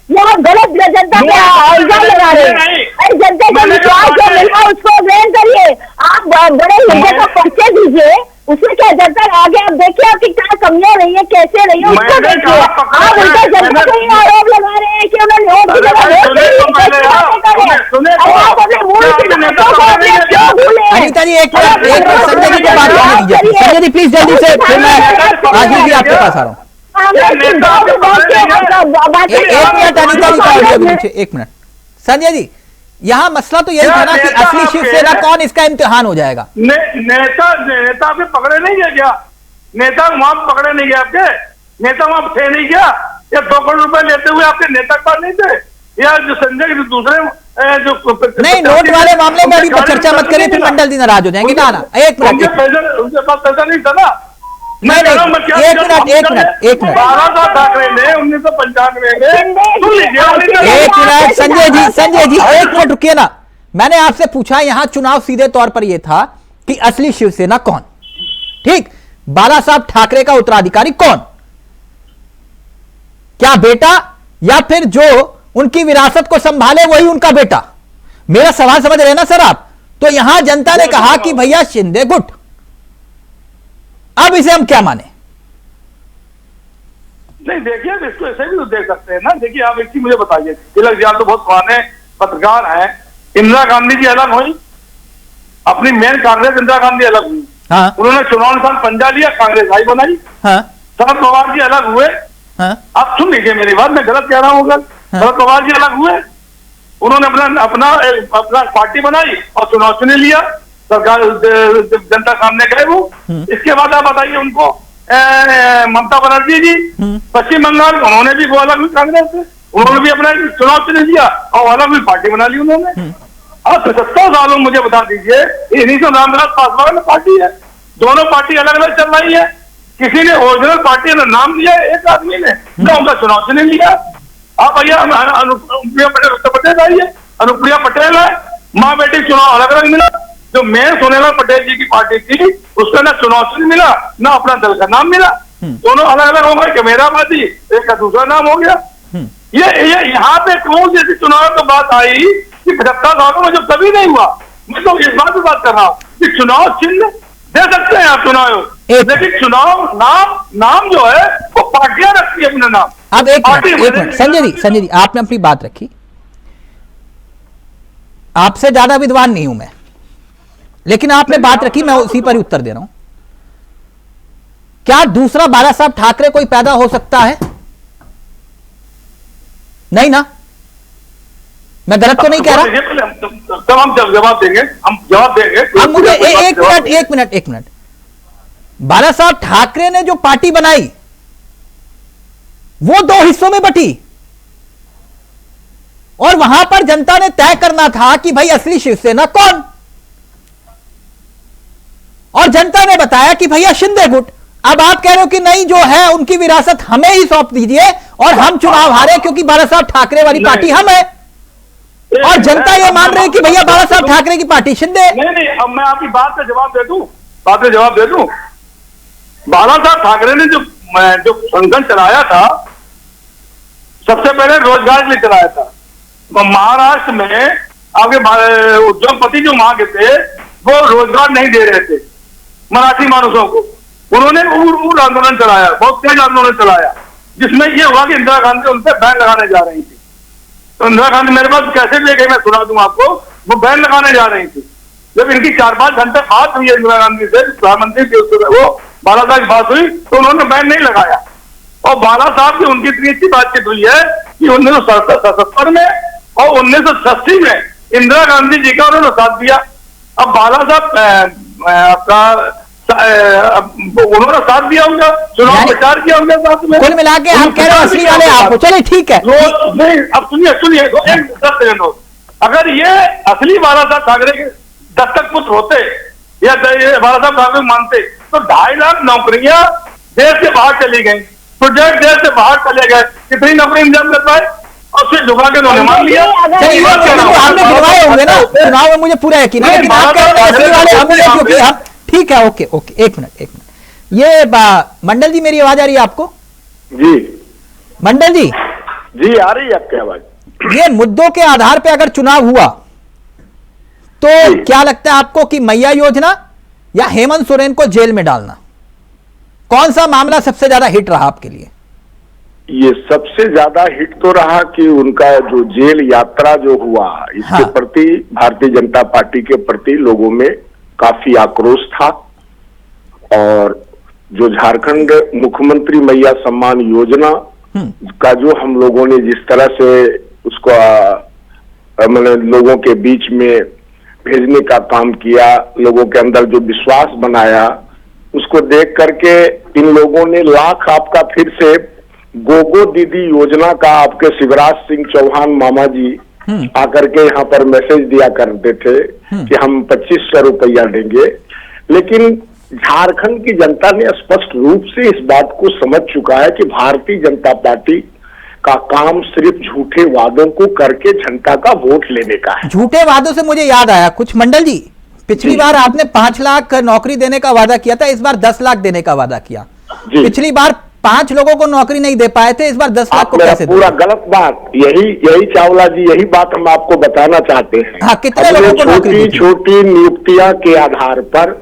यहाँ गलत जनता पे इल्जाम लगा रहे हैं। अरे जनता का विश्वास जो मिला उसको ग्रहण करिए। आप बड़े मुद्दे का परिचय दीजिए, उसमें क्या जनता आगे आप देखिए आपकी क्या कमियां रही है, कैसे रही है, उसको देखिए। आप उनका जनता को ही आरोप लगा रहे हैं कि उन्होंने वोट की जगह वोट दी। आप अपने मूल सिद्धांतों को क्यों भूले? अनिता जी एक मिनट संजय जी को बात करने दीजिए। संजय जी प्लीज जल्दी से, फिर मैं राजीव जी आपके पास आ रहा हूँ। एक मिनट अनिता जी का ऑडियो भी नीचे, एक मिनट। संजय जी, यहाँ मसला तो यही था ना कि असली शिवसेना कौन, इसका इम्तिहान हो जाएगा। नेता भी पकड़े नहीं गए क्या? नेता वहां पकड़े नहीं गए आपके? नेता वहां थे नहीं क्या? या 2 करोड़ रुपए लेते हुए आपके नेता पास नहीं थे? या जो संजय के दूसरे जो नहीं, नोट वाले मामले में अभी चर्चा मत करिए, फिर मंडल जी नाराज हो जाएंगे। ना एक मिनट, उनके पास पैसा नहीं था ना। नहीं, एक मिनट बाला ठाकरे ने 1995 में एक मिनट संजय जी एक मिनट रुकिए ना। मैंने आपसे पूछा, यहां चुनाव सीधे तौर पर यह था कि असली शिवसेना कौन, ठीक? बाला साहब ठाकरे का उत्तराधिकारी कौन? क्या बेटा, या फिर जो उनकी विरासत को संभाले वही उनका बेटा? मेरा सवाल समझ रहे हैं ना सर आप? तो यहां जनता ने कहा कि भैया शिंदे गुट, अब इसे हम क्या माने? नहीं देखिए, इसको ऐसे भी तो देख सकते हैं ना। देखिए आप एक चीज मुझे बताइए, तिलक जी तो बहुत पुराने पत्रकार हैं, इंदिरा गांधी जी अलग हुई, अपनी मेन कांग्रेस इंदिरा गांधी अलग हुई। हाँ। उन्होंने चुनाव निशान पंजा लिया, कांग्रेस आई बनाई। हाँ। शरद पवार जी अलग हुए। हाँ। आप सुन लीजिए मेरी बात, मैं गलत कह रहा हूँ? शरद पवार जी अलग हुए, उन्होंने अपना पार्टी बनाई और चुनाव चुन लिया, सरकार जनता सामने गए वो। इसके बाद आप बताइए उनको ममता बनर्जी जी पश्चिम बंगाल, उन्होंने भी वो अलग हुई कांग्रेस से, उन्होंने भी अपना चुनाव चुन लिया और अलग हुई पार्टी बना ली उन्होंने। अब 75 सालों मुझे बता दीजिए, इन्हीं से रामविलास पासवान में पार्टी है, दोनों पार्टी अलग अलग चल रही है। किसी ने ओरिजिनल पार्टी का नाम दिया, एक आदमी ने उनका चुनाव चुन लिया। आप भैया अनुप्रिया पटेल उत्तर प्रदेश आई है, अनुप्रिया पटेल है, माँ बेटी चुनाव अलग अलग मिला। जो मेयर सोनेलाल पटेल जी की पार्टी थी उसका ना चुनाव चिन्ह मिला, ना अपना दल का नाम मिला, दोनों अलग अलग हो गए। कैमराबाजी, एक का दूसरा नाम हो गया। ये यहाँ पे कौन जैसी चुनाव की बात आई कि 75 सालों में जब कभी नहीं हुआ। मैं तो इस बात पे बात कर रहा हूँ कि चुनाव चिन्ह दे सकते हैं आप चुनाव, लेकिन चुनाव नाम जो है वो पार्टियां रखती है अपना नाम। अब एक मिनट संजय जी आपने अपनी बात रखी, आपसे ज्यादा विद्वान नहीं हूं मैं, लेकिन आपने बात रखी, मैं उसी पर ही उत्तर दे रहा हूं। क्या दूसरा बाला साहब ठाकरे कोई पैदा हो सकता है? नहीं ना? मैं गलत तो नहीं कह रहा? तब हम जवाब देंगे, अब मुझे एक मिनट बाला साहब ठाकरे ने जो पार्टी बनाई वो 2 हिस्सों में बटी और वहां पर जनता ने तय करना था कि भाई असली शिवसेना कौन, और जनता ने बताया कि भैया शिंदे गुट। अब आप कह रहे हो कि नहीं, जो है उनकी विरासत हमें ही सौंप दीजिए और हम चुनाव हारे क्योंकि बाला साहब ठाकरे वाली पार्टी हम है, और जनता ये मान रही है कि भैया बाला साहब ठाकरे की पार्टी शिंदे। नहीं, अब मैं आपकी बात का जवाब दे दूं, बाला साहब ठाकरे ने जो संगठन चलाया था, सबसे पहले रोजगार के लिए चलाया था। महाराष्ट्र में आपके उद्योगपति जो वहां के थे वो रोजगार नहीं दे रहे थे मराठी मानुषों को, उन्होंने उग्र आंदोलन चलाया, बहुत तेज आंदोलन चलाया, जिसमें ये हुआ कि इंदिरा गांधी उन पर बैन लगाने जा रही थी। तो इंदिरा गांधी मेरे पास कैसे ले गई, मैं सुना दूं आपको, वो बैन लगाने जा रही थी। जब इनकी 4-5 घंटे बात हुई इंदिरा गांधी से, प्रधानमंत्री की वो बाला साहब की बात हुई तो उन्होंने बैन नहीं लगाया। और बाला साहब की उनकी इतनी अच्छी बातचीत हुई है कि 1977 में और 1980 में इंदिरा गांधी जी का उन्होंने साथ दिया। अब बाला साहब आपका उन्होंने साथ दिया उनका, चुनाव प्रचार किया उनके साथ में। कुल मिला के हम कह रहे हैं असली वाले आप हो, चलिए ठीक है। नहीं, अब सुनिए 10 सेकंड, अगर ये असली बाला साहब ठाकरे के दत्तक पुत्र होते या बाला साहब ठाकरे मानते तो 2.5 लाख नौकरियां देश से बाहर चली गई, प्रोजेक्ट देश से बाहर चले गए, कितनी नौकरी इंतजाम कर पाए और फिर झुका के उन्होंने मान लिया। हमने गिरवाए होंगे ना चुनाव में, मुझे पूरा यकीन है, लेकिन आप कह रहे हैं असली वाले हम हैं क्योंकि हम, ठीक है, ओके एक मिनट ये मंडल जी मेरी आवाज आ रही है आपको? जी मंडल जी आ रही है आपकी आवाज। ये मुद्दों के आधार पे अगर चुनाव हुआ तो क्या लगता है आपको कि मैया योजना या हेमंत सोरेन को जेल में डालना, कौन सा मामला सबसे ज्यादा हिट रहा आपके लिए? ये सबसे ज्यादा हिट तो रहा कि उनका जो जेल यात्रा जो हुआ, इसके प्रति भारतीय जनता पार्टी के प्रति लोगों में काफी आक्रोश था। और जो झारखंड मुख्यमंत्री मैया सम्मान योजना का जो हम लोगों ने जिस तरह से उसको मतलब लोगों के बीच में भेजने का काम किया, लोगों के अंदर जो विश्वास बनाया, उसको देख करके इन लोगों ने लाख आपका फिर से गोगो दीदी योजना का आपके शिवराज सिंह चौहान मामा जी आकर के यहाँ पर मैसेज दिया करते थे कि हम 2500 रुपया देंगे। लेकिन झारखंड की जनता ने स्पष्ट रूप से इस बात को समझ चुका है कि भारतीय जनता पार्टी का काम सिर्फ झूठे वादों को करके जनता का वोट लेने का है। झूठे वादों से मुझे याद आया कुछ, मंडल जी पिछली बार आपने 5 लाख नौकरी देने का वादा किया था, इस बार 10 लाख देने का वादा किया। पिछली बार 5 लोगों को नौकरी नहीं दे पाए थे, इस बार 10 लाख को कैसे पूरा गलत बात, यही चावला जी, यही बात हम आपको बताना चाहते हैं। हाँ, कितने लोगों को नौकरी दी थी? छोटी नियुक्तियां के आधार पर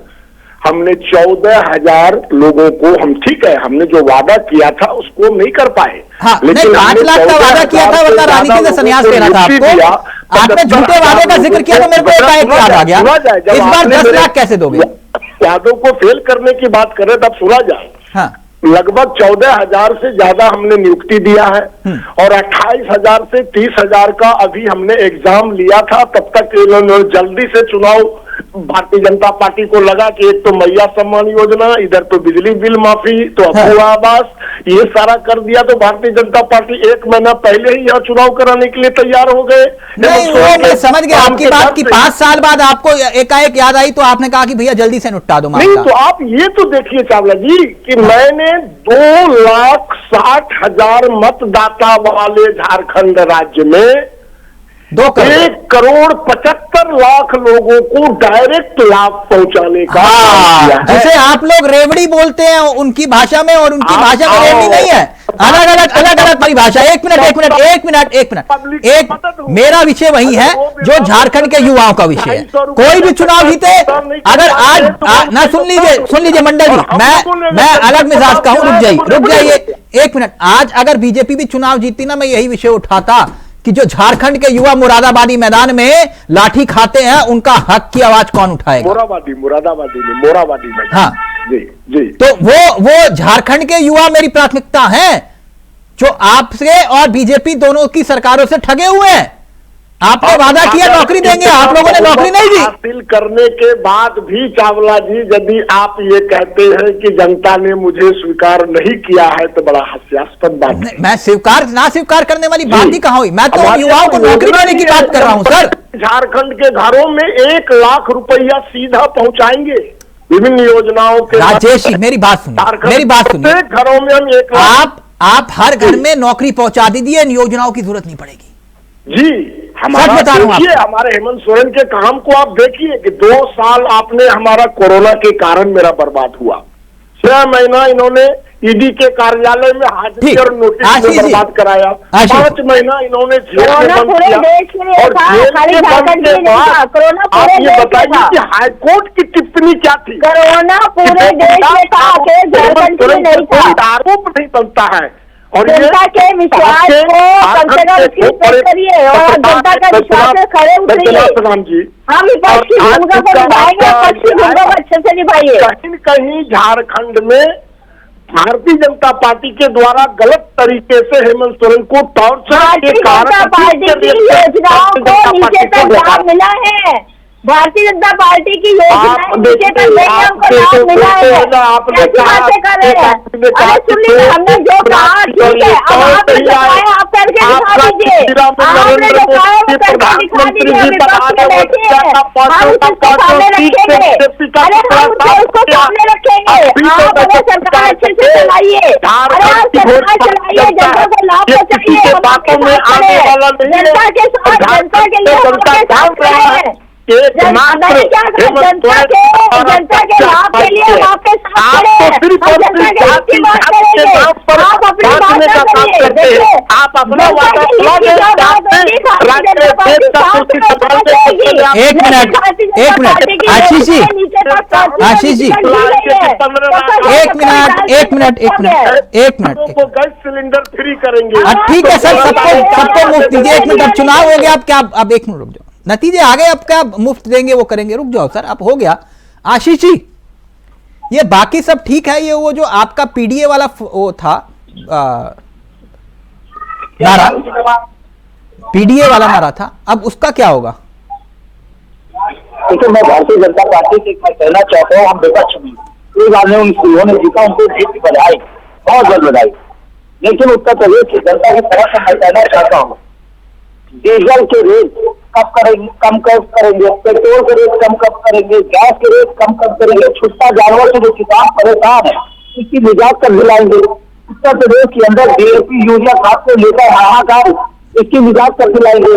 हमने 14,000 लोगों को, हम ठीक है, हमने जो वादा किया था उसको नहीं कर पाए। हाँ, लेकिन 5 लाख का वादा किया था, वरना राजनीति से संन्यास लेना था आपको। आपने झूठे वादे का जिक्र किया तो मेरे को एकाएक याद आ गया, इस बार 10 लाख कैसे दोगे? वादों को फेल करने की बात करें तब सुना जाए। हाँ, लगभग 14,000 से ज्यादा हमने नियुक्ति दिया है और 28,000 से 30,000 का अभी हमने एग्जाम लिया था। तब तक इन्होंने जल्दी से चुनाव, भारतीय जनता पार्टी को लगा कि एक तो मैया सम्मान योजना, इधर तो बिजली बिल माफी, तो अफवाह आवास, ये सारा कर दिया। तो भारतीय जनता पार्टी 1 महीना पहले ही यह चुनाव कराने के लिए तैयार हो गए। नहीं, वो मैं समझ गया आपकी बात कि 5 साल बाद आपको एकाएक याद आई तो आपने कहा कि भैया जल्दी से निपटा दो मामला। नहीं, तो आप ये तो देखिए चावला जी कि मैंने 2,60,000 मतदाता वाले झारखंड राज्य में 1,75,00,000 लोगों को डायरेक्ट लाभ पहुंचाने का काम किया है। जिसे आप लोग रेवड़ी बोलते हैं उनकी भाषा में, और उनकी भाषा में रेवड़ी नहीं है, अलग परिभाषा। एक मिनट, मेरा विषय वही है जो झारखंड के युवाओं का विषय है। कोई भी चुनाव जीते, अगर आज ना सुन लीजिए मंडल जी, मैं अलग मिजाज का हूं, रुक जाइए 1 मिनट। आज अगर बीजेपी भी चुनाव जीतती ना, मैं यही विषय उठाता कि जो झारखंड के युवा मुरादाबादी मैदान में लाठी खाते हैं, उनका हक की आवाज कौन उठाएगा? मोराबादी में। हाँ जी। तो वो झारखंड के युवा मेरी प्राथमिकता हैं, जो आपसे और बीजेपी दोनों की सरकारों से ठगे हुए हैं। आपने वादा किया नौकरी देंगे, आप लोगों ने नौकरी नहीं दी। हासिल करने के बाद भी चावला जी, यदि आप ये कहते हैं कि जनता ने मुझे स्वीकार नहीं किया है तो बड़ा हास्यास्पद बात है। मैं ना स्वीकार करने वाली बात ही कहां हुई? मैं तो युवाओं को नौकरी देने की बात कर रहा हूं सर। झारखंड के घरों में 1 लाख रुपया सीधा पहुंचाएंगे विभिन्न योजनाओं के। राजेश जी, मेरी बात सुनिए, घरों में हम 1 लाख, आप हर घर में नौकरी पहुंचा दीजिए, इन योजनाओं की जरूरत नहीं पड़ेगी जी। हमारे हेमंत सोरेन के काम को आप देखिए कि 2 साल आपने हमारा कोरोना के कारण मेरा बर्बाद हुआ। 6 महीना इन्होंने ईडी के कार्यालय में हाजिरी और नोटिस में बर्बाद कराया। 5 महीना इन्होंने जेल में बंद किया, और जेल के बंद के बाद आप ये बताइए कि हाईकोर्ट की टिप्पणी क्या थी? कोरोना पूरे देश में था, आरोप नहीं बनता है, और जनता के विश्वास को कम से कम करिए और जनता का विश्वास में खड़े उतरिए। हम विपक्ष की भूमिका को निभाएंगे, पक्ष की भूमिका को अच्छे से निभाइए। कहीं न कहीं झारखंड में भारतीय जनता पार्टी के द्वारा गलत तरीके से हेमंत सोरेन को टॉर्चर के कारण पार्टी की योजनाओं को नीचे तक लाभ मिला है। भारतीय जनता पार्टी की योजनाएं नीचे तक हमको लाभ मिला है। कैसी बातें कर रहे हैं? अरे सुनिए, हमने जो कहा ठीक है, अब आपने जो कहा आप करके दिखा दीजिए। आपने जो कहा वो करके दिखा दीजिए। विपक्ष में बैठे हैं, हम उसको सामने रखेंगे। अरे हम उसको सामने रखेंगे। आप अगर सरकार अच्छे से चलाइए, अरे आप सरकार चलाइए, जनता को लाभ पहुंचाइए। जनता के साथ, जनता के लिए हम आपके साथ रहे हैं। जनता के लाभ के लिए हम आपके साथ खड़े हैं। हम जनता के हित की बात करेंगे, आप अपनी बात न करिए। आप अपना वादा एक मिनट आशीष जी, एक मिनट गैस सिलेंडर फ्री करेंगे। ठीक है सर, सबको मुफ्त दीजिए। 1 मिनट, अब चुनाव हो गया, अब क्या, अब 1 मिनट रुक जाओ, नतीजे आ गए, अब क्या मुफ्त देंगे वो करेंगे, रुक जाओ सर, अब हो गया। आशीष जी, ये बाकी सब ठीक है, ये वो जो आपका पीडीए वाला वो था नारा, पीडीए वाला नारा था, अब उसका क्या होगा? देखिए, मैं भारतीय जनता पार्टी से कहना चाहता हूँ, हम विपक्ष में कोई बात नहीं, उन्होंने जीता, उनको जीत की बधाई, बहुत बहुत बधाई। लेकिन उत्तर प्रदेश की जनता की तरफ से मैं कहना चाहता हूँ, डीजल के रेट कब करेंगे, पेट्रोल के रेट कब करेंगे, गैस के रेट कब करेंगे, छुट्टा जानवर से जो किसान परेशान है इसकी निजात कब दिलाएंगे। उत्तर प्रदेश के अंदर डीएपी यूरिया खाद को लेकर हाहाकार, इसकी निजात कब दिलाएंगे।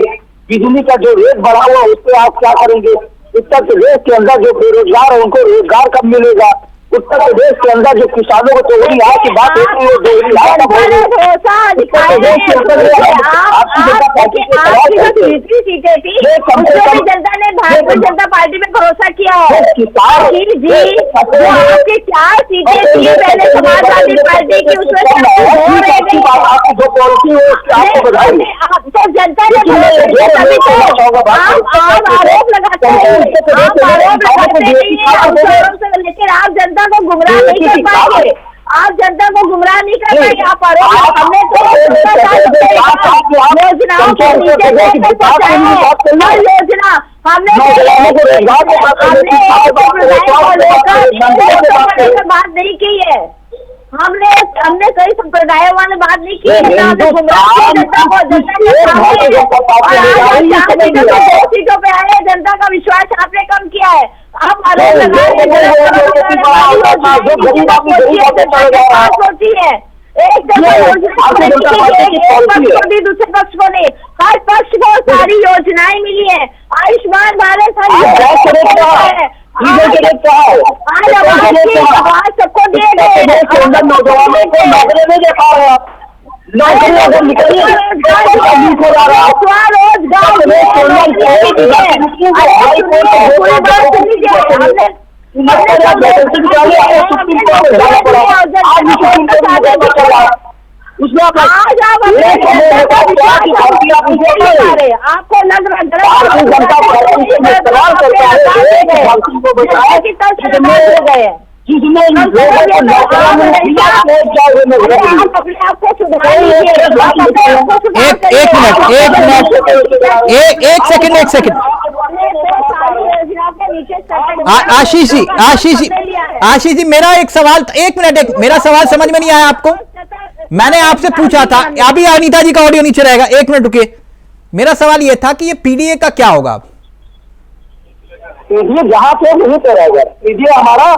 बिजली का जो रेट बढ़ा हुआ उससे आप क्या करेंगे। उत्तर प्रदेश के अंदर जो बेरोजगार है उनको रोजगार कब मिलेगा। उत्तर प्रदेश के अंदर जो किसानों को चोरी है की बात होती है, चोरी है जनता ने भारतीय जनता पार्टी में भरोसा किया है जी। आपकी 4 सीटें थी पहले समाजवादी पार्टी की, उसमें तो जनता ने तभी तो आप आरोप लगाते हैं, लेकिन आप जनता को गुमराह नहीं कर पाएंगे, आप जनता को गुमराह नहीं कर पाएंगे। आप हमने तो योजनाओं के नीचे योजना हमने बात नहीं की है, हमने कई संप्रदायों वाले बात नहीं की है। सीटों पे आए, जनता का विश्वास आपने कम किया है। आप आरोप लगा रहे होती है, एक पक्ष को भी दूसरे पक्ष को नहीं, हर पक्ष को सारी योजनाएं मिली है। आयुष्मान भारत सबको दिए गए, नौजवानों को नौकरी नहीं दे पा रहे, उसमें आपको लग रहा है जिसमें एक सेकंड आशीष जी मेरा एक सवाल, एक मिनट, मेरा सवाल समझ में नहीं आया आपको? मैंने आपसे पूछा था, अभी अनीता जी का ऑडियो नीचे रहेगा, एक मिनट रुकिए। मेरा सवाल यह था कि ये पीडीए का क्या होगा? पीडीए जहां पे नहीं पे रहेगा, पीडीए हमारा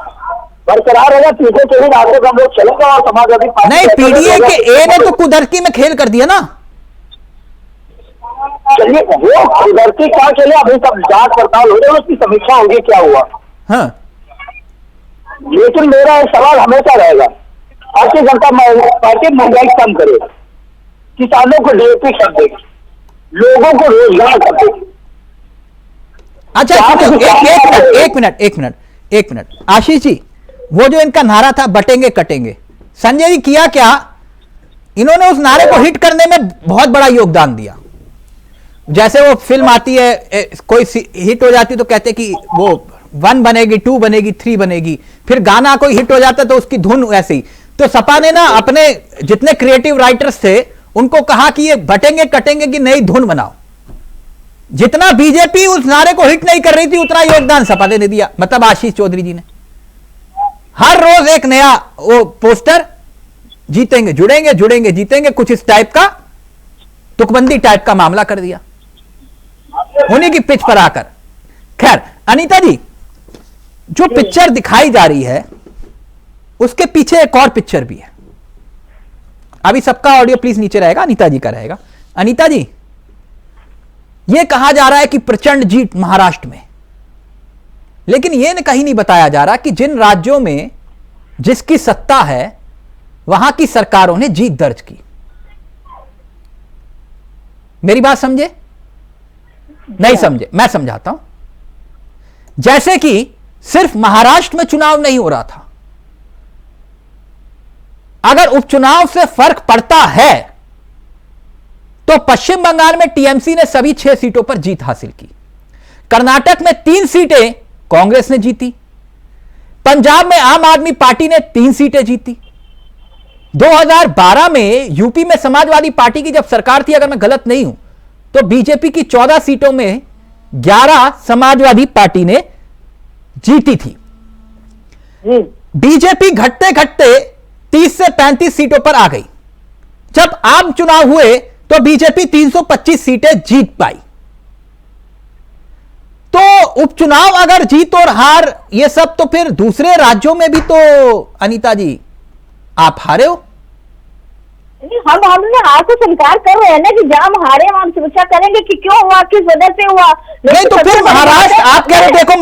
बरकरार रहेगा, पीडीए के ही रास्ते हम लोग चलेंगे और समाजवादी पार्टी नहीं, पीडीए के ए ने तो कुदरती में खेल कर दिया ना। चलिए वो कुदरती क्या चले, अभी सब जांच पड़ताल हो रही है, उसकी समीक्षा होगी क्या हुआ। हाँ, लेकिन मेरा एक सवाल हमेशा रहेगा, भारतीय जनता पार्टी महंगाई कम करे, किसानों को डीएपी कर देगी, लोगों को रोजगार कर देगी। अच्छा एक मिनट आशीष जी, वो जो इनका नारा था बटेंगे कटेंगे, संजय जी किया क्या? इन्होंने उस नारे को हिट करने में बहुत बड़ा योगदान दिया। जैसे वो फिल्म आती है, कोई हिट हो जाती तो कहते कि वो 1 बनेगी, 2 बनेगी, 3 बनेगी, फिर गाना कोई हिट हो जाता तो उसकी धुन ऐसे ही। तो सपा ने ना अपने जितने क्रिएटिव राइटर्स थे उनको कहा कि ये बटेंगे कटेंगे की नई धुन बनाओ। जितना बीजेपी उस नारे को हिट नहीं कर रही थी उतना योगदान सपा ने दिया, मतलब आशीष चौधरी जी ने। हर रोज एक नया वो पोस्टर, जीतेंगे जुड़ेंगे, जुड़ेंगे जीतेंगे, कुछ इस टाइप का तुकबंदी टाइप का मामला कर दिया उन्हीं की पिच पर आकर। खैर अनीता जी, जो पिक्चर दिखाई जा रही है उसके पीछे एक और पिक्चर भी है। अभी सबका ऑडियो प्लीज नीचे रहेगा, अनीता जी का रहेगा। अनीता जी, यह कहा जा रहा है कि प्रचंड जीत महाराष्ट्र में, लेकिन यह कहीं नहीं बताया जा रहा कि जिन राज्यों में जिसकी सत्ता है वहां की सरकारों ने जीत दर्ज की। मेरी बात समझे? नहीं समझे? मैं समझाता हूं। जैसे कि सिर्फ महाराष्ट्र में चुनाव नहीं हो रहा था, अगर उपचुनाव से फर्क पड़ता है तो पश्चिम बंगाल में टीएमसी ने सभी 6 सीटों पर जीत हासिल की, कर्नाटक में 3 सीटें कांग्रेस ने जीती, पंजाब में आम आदमी पार्टी ने 3 सीटें जीती। 2012 में यूपी में समाजवादी पार्टी की जब सरकार थी, अगर मैं गलत नहीं हूं, तो बीजेपी की 14 सीटों में 11 समाजवादी पार्टी ने जीती थी। बीजेपी घटते घटते 30 से 35 सीटों पर आ गई। जब आम चुनाव हुए तो बीजेपी 325 सीटें जीत पाई। तो उपचुनाव अगर जीत और हार ये सब, तो फिर दूसरे राज्यों में भी तो अनीता जी आप हारे हो। हमने हार को स्वीकार कर रहे हैं ना कि जहां हम हारे हम समीक्षा करेंगे कि क्यों हुआ, किस वजह से हुआ। नहीं तो फिर महाराष्ट्र आप कह रहे, देखो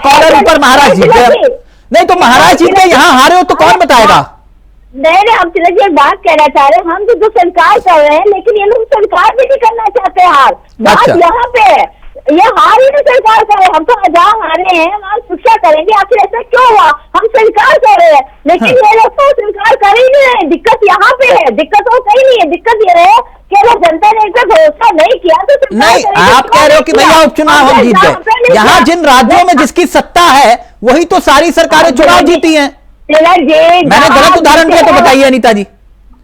कॉलर ऊपर महाराष्ट्र जीत गया। नहीं तो महाराज जीत के यहाँ हारे हो तो कौन बताएगा? नहीं, हम तिलक जी एक बात कहना चाह रहे हैं, हम तो सरकार कर रहे हैं, लेकिन ये लोग सरकार भी नहीं करना चाहते हार। बात यहाँ पे ये हार ही नहीं सरकार करे, हम तो जहाँ हारे हैं वहाँ शिक्षा करेंगे, आखिर ऐसा क्यों हुआ? हम सरकार कर रहे हैं, लेकिन ये लोग तो सरकार कर ही नहीं रहे। दिक्कत यहाँ पे है, दिक्कत वो कहीं नहीं है, दिक्कत ये है कि अगर जनता ने इस पर भरोसा नहीं किया तो नहीं, आप कह रहे हो कि भैया उपचुनाव हम जीत गए। यहाँ जिन राज्यों में जिसकी सत्ता है वही तो सारी सरकारें चुनाव जीती हैं। मैंने गलत उदाहरण दिया तो बताइए अनीता जी।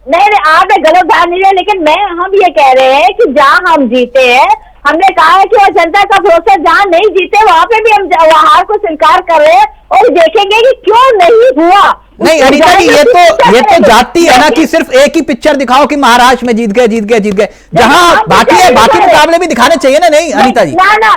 नहीं, आपने गलत उदाहरण नहीं दिया, लेकिन हम ये कह रहे हैं कि जहाँ हम जीते हैं, हमने कहा है कि वो जनता का भरोसा जहाँ नहीं जीते वहाँ पे भी हम हार को स्वीकार कर रहे हैं और देखेंगे कि क्यों नहीं हुआ। नहीं अनीता जी, ये तो जाती है ना कि सिर्फ एक ही पिक्चर दिखाओ कि महाराष्ट्र में जीत गए, जहाँ बाकी मुकाबले भी दिखाने चाहिए ना। नहीं अनीता जी, ना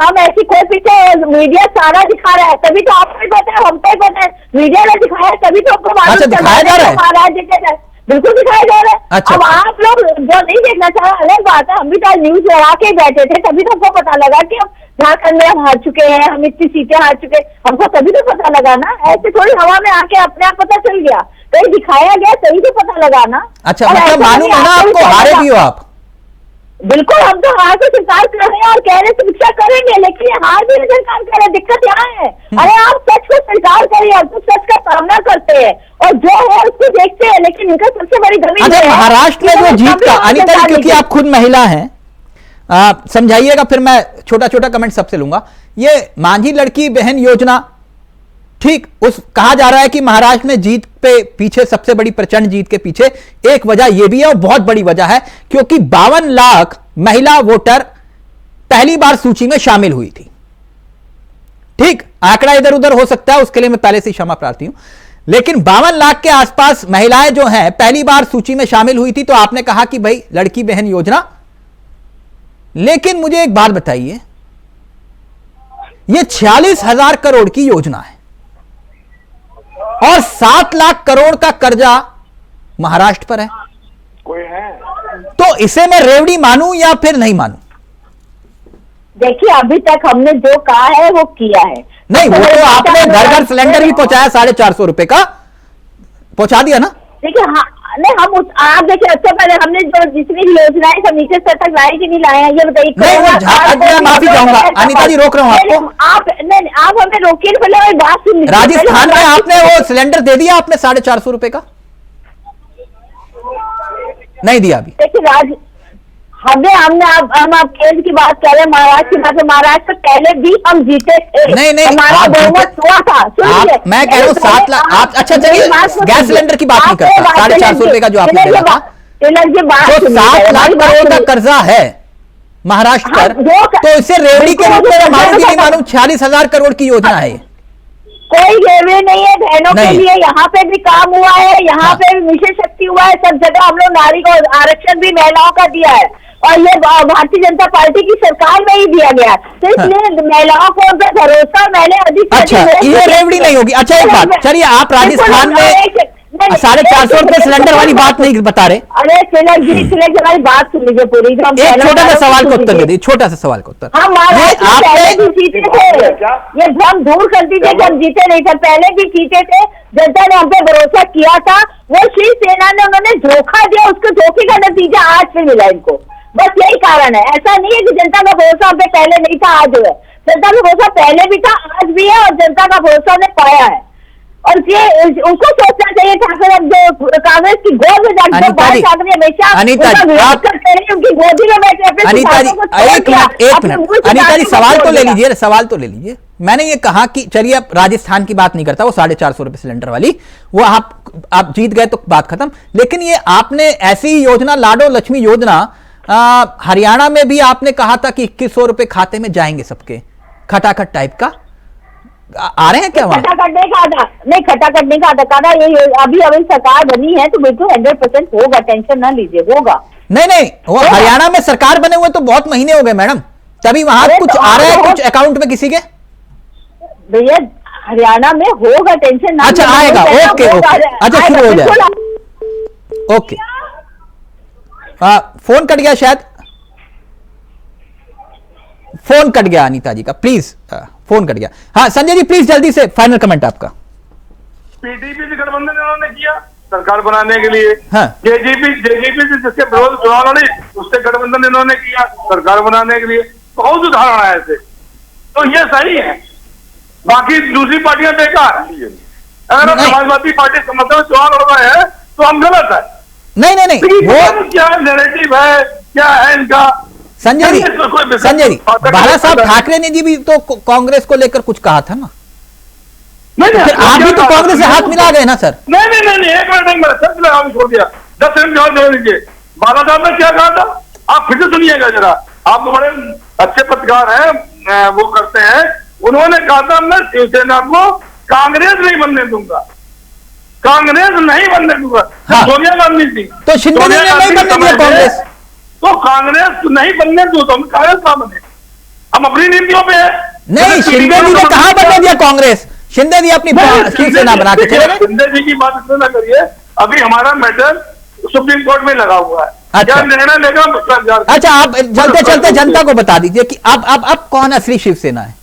हम ऐसी कोई पिक्चर मीडिया सारा दिखा रहा है, तभी तो आपको पता है, हमको पता है, मीडिया ने दिखाया तभी तो आपको अच्छा दिखाया जा रहा है, महाराज जीते, बिल्कुल दिखाया जा रहा है। अच्छा, अब आप लोग जो नहीं देखना चाह रहे अलग बात है, हम भी तो न्यूज लगा के बैठे थे, तभी तो हमको पता लगा कि हम झारखंड में हम हार चुके हैं, हम इतनी सीटें हार चुके, हमको तभी तो पता लगा ना। ऐसे थोड़ी हवा में आके अपने आप पता चल गया, कहीं दिखाया गया तभी तो पता लगा ना। अच्छा, मतलब मालूम है ना आपको, हारे भी हो आप? बिल्कुल, हम तो हार को स्वीकार कर रहे हैं और कह रहे शिक्षा करेंगे, लेकिन ये हार भी स्वीकार कर रहे हैं। दिक्कत यहाँ है, अरे आप सच को स्वीकार करिए, हम तो सच का सामना करते हैं और जो है उसको देखते हैं, लेकिन इनका सबसे बड़ी कमी अच्छा, महाराष्ट्र में जो जीत का अनीता जी, क्योंकि आप खुद महिला हैं, समझाइएगा, फिर मैं छोटा छोटा कमेंट सबसे लूंगा। ये मांझी लड़की बहन योजना, ठीक, उस कहा जा रहा है कि महाराष्ट्र में जीत पे पीछे सबसे बड़ी प्रचंड जीत के पीछे एक वजह यह भी है और बहुत बड़ी वजह है क्योंकि 52 लाख महिला वोटर पहली बार सूची में शामिल हुई थी। ठीक, आंकड़ा इधर उधर हो सकता है, उसके लिए मैं पहले से क्षमा प्रार्थी हूं, लेकिन 52 लाख के आसपास महिलाएं जो हैं पहली बार सूची में शामिल हुई थी। तो आपने कहा कि भाई लड़की बहन योजना, लेकिन मुझे एक बात बताइए, यह 46,000 करोड़ की योजना है और 7 लाख करोड़ का कर्जा महाराष्ट्र पर है। कोई है तो इसे मैं रेवड़ी मानूं या फिर नहीं मानूं? देखिए, अभी तक हमने जो कहा है वो किया है। नहीं, वो तो आपने घर घर सिलेंडर भी पहुंचाया, 450 रुपए का पहुंचा दिया ना। देखिए, हाँ, नहीं हम आप देखिए, अच्छा पहले हमने जो जितनी योजनाएं सब नीचे स्तर तक लाए कि नहीं लाए हैं ये बताइए। मैं माफी चाहूंगा अनीता जी, रोक रहा हूं आपको। आप हमें रोकिए, पहले बात सुन लीजिए। राजस्थान में आपने वो सिलेंडर दे दिया आपने 450 रुपए का? नहीं दिया अभी। देखिए, हम आप केंद्र की बात कर रहे हैं, महाराष्ट्र की बात है, महाराष्ट्र पहले भी हम जीते थे। नहीं, हमारा बहुमत हुआ था। मैं कह रहा हूँ 7 लाख। आप अच्छा चलिए, गैस सिलेंडर की बात नहीं करता, 450 रुपए का जो आपने दिया था, तो 7 लाख करोड़ का कर्जा है महाराष्ट्र पर, तो इसे रेवड़ी के रूप में मालूम भी नहीं मालूम 46,000 करोड़ की योजना है। कोई रेलवे नहीं है बहनों के लिए, यहाँ पे भी काम हुआ है, यहाँ पे भी मिशन शक्ति हुआ है, सब जगह हम लोग नारी को आरक्षण भी महिलाओं का दिया है और ये भारतीय जनता पार्टी की सरकार में ही दिया गया, तो इसलिए महिलाओं को उन पर भरोसा मैंने अधिक। अच्छा, ये रेवड़ी नहीं होगी। अच्छा एक बात, चलिए आप राजस्थान में 450 रुपए सिलेंडर वाली बात नहीं बता रहे। अरे तिलक जी, हमारी बात सुन लीजिए पूरी। एक छोटा सा सवाल का उत्तर दे दीजिए, छोटा सा सवाल का उत्तर। हम पहले भी जीते थे, ये भ्रम दूर कर दीजिए कि हम जीते नहीं थे, पहले भी जीते थे, जनता ने हम पे भरोसा किया था, वो शिवसेना ने उन्होंने धोखा दिया, उसके धोखे का नतीजा आज से मिला इनको, बस यही कारण है। ऐसा नहीं है कि जनता का भरोसा हम पे पहले नहीं था, आज है। जनता का भरोसा पहले भी था, आज भी है, और जनता का भरोसा ने पाया है। और ये उनको सोचना चाहिए था कि अब जो कांग्रेस की गोद में जाकर हमेशा अनीता जी, उनकी गोदी में बैठे। अनीता जी एक मिनट अनीता जी, सवाल तो ले लीजिए, सवाल तो ले लीजिए। मैंने ये कहा कि चलिए अब राजस्थान की बात नहीं करता, वो 450 रुपए सिलेंडर वाली, वो आप जीत गए तो बात खत्म। लेकिन ये आपने ऐसी योजना, लाडो लक्ष्मी योजना, हरियाणा में भी आपने कहा था कि 2100 रुपए खाते में जाएंगे सबके, खटाखट टाइप का आ रहे हैं क्या वहां? खटाखट नहीं कहा था, नहीं खटाखट नहीं कहा था, ये अभी सरकार बनी है तो बिल्कुल 100% होगा, टेंशन ना लीजिए, होगा। नहीं, वो हरियाणा में सरकार बने हुए तो बहुत महीने हो गए मैडम, तभी वहां कुछ आ रहा है, कुछ अकाउंट में किसी के? भैया हरियाणा में होगा, टेंशन ना। अच्छा आएगा, ओके, अच्छा शुरू हो जाएगा, ओके। फोन कट गया शायद, फोन कट गया अनीता जी का, प्लीज फोन कट गया। हाँ संजय जी प्लीज जल्दी से फाइनल कमेंट आपका। पीडीपी से गठबंधन इन्होंने किया सरकार बनाने के लिए। हाँ। जेजेपी से जिसके विरोध चुनाव लड़े उससे गठबंधन इन्होंने किया सरकार बनाने के लिए। बहुत उदाहरण है ऐसे, तो ये सही है। बाकी दूसरी पार्टियां बेकार है। अगर समाजवादी पार्टी समझते हुए चुनाव लड़ रहे हैं तो हम गलत है। नहीं वो क्या नैरेटिव है, क्या है इनका। संजय जी बाला साहब ठाकरे ने जी भी तो कांग्रेस को लेकर कुछ कहा था ना। नहीं आप भी तो कांग्रेस से हाथ मिला गए ना सर। नहीं एक मिनट सब लगा छोड़ दिया। 10 सेकंड जवाब दे दीजिए। बाला साहब ने क्या कहा था आप फिर से सुनिएगा जरा। आप तो बड़े अच्छे पत्रकार हैं, वो करते हैं। उन्होंने कहा था मैं शिवसेना को कांग्रेस नहीं बनने दूंगा, कांग्रेस नहीं बनने दूंगा। हाँ। सोनिया गांधी थी तो शिंदे जी ने नहीं बनने दिया कांग्रेस, तो कांग्रेस नहीं बनने दो तो हम कांग्रेस कहां बने। हम अपनी नीतियों पे है। नहीं शिंदे जी ने कहा बनने दिया कांग्रेस। शिंदे जी अपनी शिवसेना बना के चले गए। शिंदे जी की बात इसमें ना करिए। अभी हमारा मैटर सुप्रीम कोर्ट में लगा हुआ है। अच्छा। क्या निर्णय लेगा। अच्छा आप चलते चलते जनता को बता दीजिए कि अब कौन असली शिवसेना है।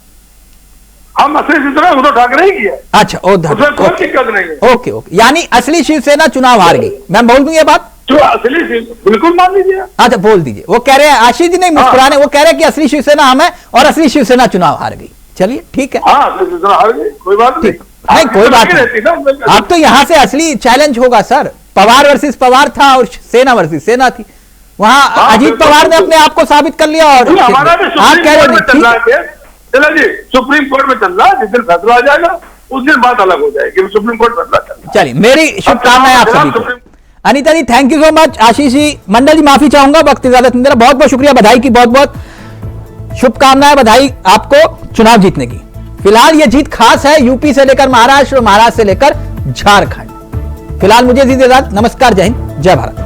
हम असली शिवसेना उद्धव ठाकरे ही की है। अच्छा उसमें कोई दिक्कत नहीं है। ओके यानी असली शिवसेना चुनाव हार गई। मैं बोल दूं ये बात जो असली बिल्कुल मान लीजिए। अच्छा बोल दीजिए। वो कह रहे हैं आशीष जी नहीं मुस्कुराने, वो कह रहे हैं कि असली शिवसेना हम है और असली शिवसेना चुनाव हार गई। चलिए ठीक है। हाँ हार गई, कोई बात नहीं। नहीं कोई बात नहीं। अब तो यहाँ से असली चैलेंज होगा सर। पवार वर्सेस पवार था और सेना वर्सेस सेना थी। वहां अजीत पवार ने अपने आप को साबित कर लिया और हमारा भी चला जी सुप्रीम कोर्ट में चल रहा है। जिस दिन फैसला आ जाएगा उस दिन बात अलग हो जाएगी। सुप्रीम कोर्ट फैसला चल रहा है। चलिए मेरी शुभकामनाएं आप सभी को। अनीता जी thank you so much. Ashish ji मंडल जी माफी चाहूंगा वक्त ज्यादा मेरा। बहुत बहुत शुक्रिया, बधाई की बहुत बहुत शुभकामनाएं। बधाई आपको चुनाव जीतने की। फिलहाल ये जीत खास है यूपी से लेकर महाराष्ट्र और महाराष्ट्र से लेकर झारखंड। फिलहाल मुझे दीजिए इजाजत। नमस्कार, जय हिंद, जय भारत।